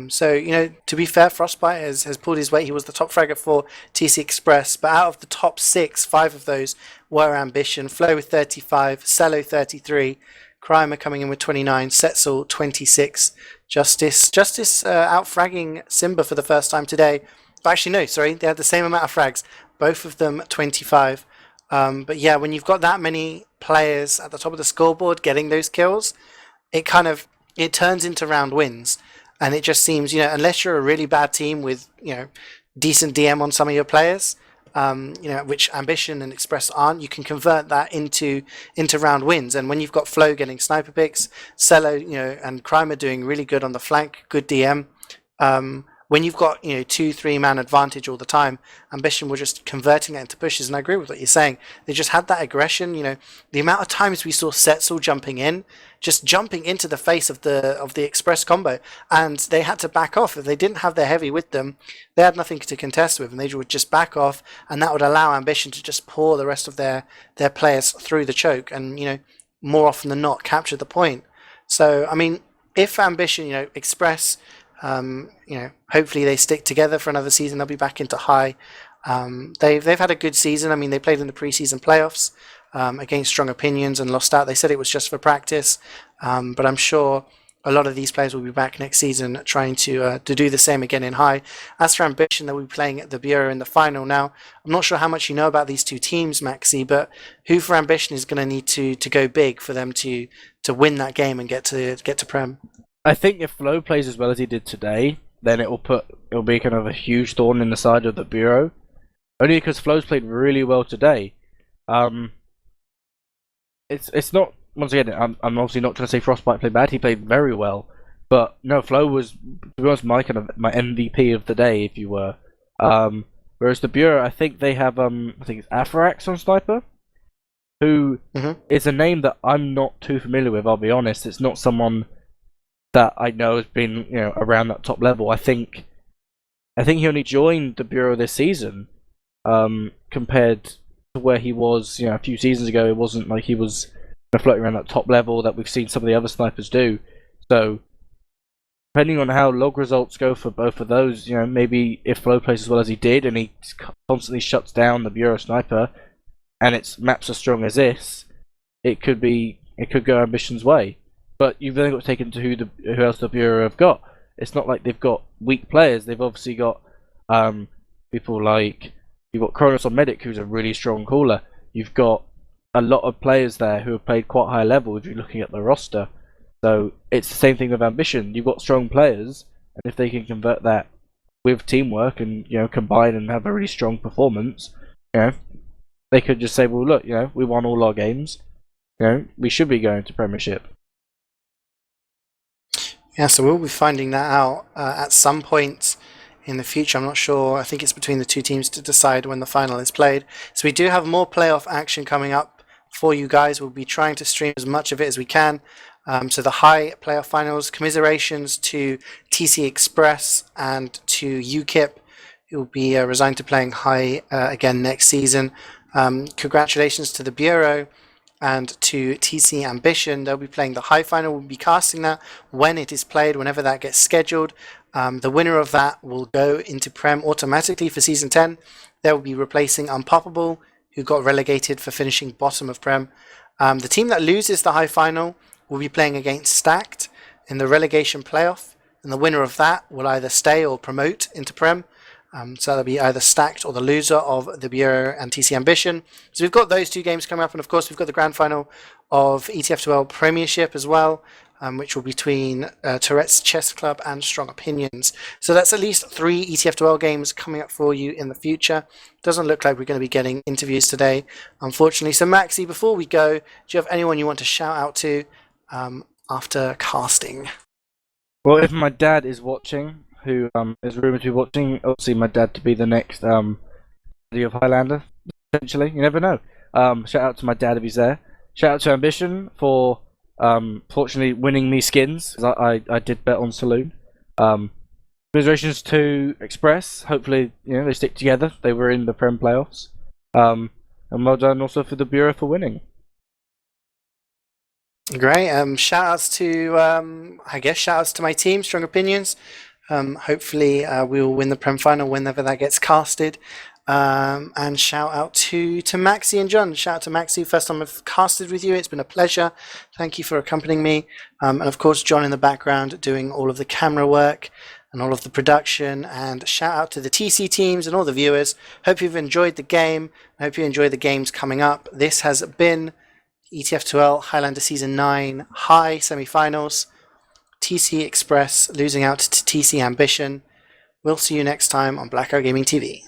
A: So, to be fair, Frostbite has pulled his weight. He was the top fragger for TC Express, but out of the top 6, 5 of those were Ambition. Flow with 35, Cello 33, Crimer coming in with 29, Setzel 26, Justice out fragging Simba for the first time today. But actually, no, sorry, they had the same amount of frags, both of them 25. But yeah, when you've got that many players at the top of the scoreboard getting those kills, it turns into round wins. And it just seems, unless you're a really bad team with, decent DM on some of your players, which Ambition and Express aren't, you can convert that into round wins. And when you've got Flow getting sniper picks, Cello, and Crimer doing really good on the flank, good DM, when you've got 2-3 man advantage all the time, Ambition were just converting it into pushes. And I agree with what you're saying. They just had that aggression. The amount of times we saw Setzel jumping into the face of the Express combo, and they had to back off. If they didn't have their heavy with them, they had nothing to contest with, and they would just back off, and that would allow Ambition to just pour the rest of their players through the choke, and more often than not capture the point. So I mean, if Ambition, Express, hopefully they stick together for another season. They'll be back into high. They've had a good season. I mean, they played in the preseason playoffs. against Strong Opinions and lost out. They said it was just for practice, but I'm sure a lot of these players will be back next season trying to do the same again in high. As for Ambition, they'll be playing at the Bureau in the final. Now, I'm not sure how much you know about these two teams, Maxi, but who for Ambition is going to need to go big for them to win that game and get to Prem?
B: I think if Flo plays as well as he did today, then it'll be kind of a huge thorn in the side of the Bureau. Only because Flo's played really well today. It's not, once again, I'm obviously not trying to say Frostbite played bad. He played very well, but no, Flo was, to be honest, my MVP of the day, if you were. Whereas the Bureau, I think they have I think it's Afrax on Sniper, who is a name that I'm not too familiar with. I'll be honest, it's not someone that I know has been around that top level. I think he only joined the Bureau this season, compared to where he was a few seasons ago. It wasn't like he was floating around that top level that we've seen some of the other snipers do. So depending on how log results go for both of those, maybe if Flo plays as well as he did and he constantly shuts down the Bureau sniper and its maps as strong as this, it could go Ambition's way. But you've then got to take into who else the Bureau have got. It's not like they've got weak players. They've obviously got people like, you've got Kronos on Medic, who's a really strong caller. You've got a lot of players there who have played quite high level if you're looking at the roster. So it's the same thing with Ambition. You've got strong players, and if they can convert that with teamwork and combine and have a really strong performance, they could just say, well, look, we won all our games. We should be going to Premiership.
A: Yeah, so we'll be finding that out at some point in the future. I'm not sure. I think it's between the two teams to decide when the final is played. So we do have more playoff action coming up for you guys. We'll be trying to stream as much of it as we can. So the high playoff finals, commiserations to TC Express and to UKIP, who will be resigned to playing high again next season. Congratulations to the Bureau and to TC Ambition. They'll be playing the high final. We'll be casting that when it is played, whenever that gets scheduled. The winner of that will go into Prem automatically for Season 10. They will be replacing Unpoppable, who got relegated for finishing bottom of Prem. The team that loses the high final will be playing against Stacked in the relegation playoff, and the winner of that will either stay or promote into Prem. So that'll be either Stacked or the loser of the Bureau and TC Ambition. So we've got those two games coming up, and of course we've got the grand final of ETF2L Premiership as well, which will be between Tourette's Chess Club and Strong Opinions. So that's at least 3 ETF2L games coming up for you in the future. Doesn't look like we're going to be getting interviews today, unfortunately. So Maxi, before we go, do you have anyone you want to shout out to after casting?
B: Well, if my dad is watching, who is rumoured to be watching, obviously my dad to be the next daddy of Highlander, potentially. You never know. Shout out to my dad if he's there. Shout out to Ambition for fortunately winning me skins, because I did bet on Saloon. Congratulations to Express. Hopefully, they stick together. They were in the Prem playoffs. And well done also for the Bureau for winning.
A: Great. Shout outs to shout outs to my team, Strong Opinions. Hopefully we will win the Prem final whenever that gets casted. And shout out to Maxi and John. Shout out to Maxi, first time I've casted with you. It's been a pleasure. Thank you for accompanying me. And of course, John in the background doing all of the camera work and all of the production. And shout out to the TC teams and all the viewers. Hope you've enjoyed the game. I hope you enjoy the games coming up. This has been ETF2L Highlander Season 9 High Semi-Finals. TC Express losing out to TC Ambition. We'll see you next time on BlackOut Gaming TV.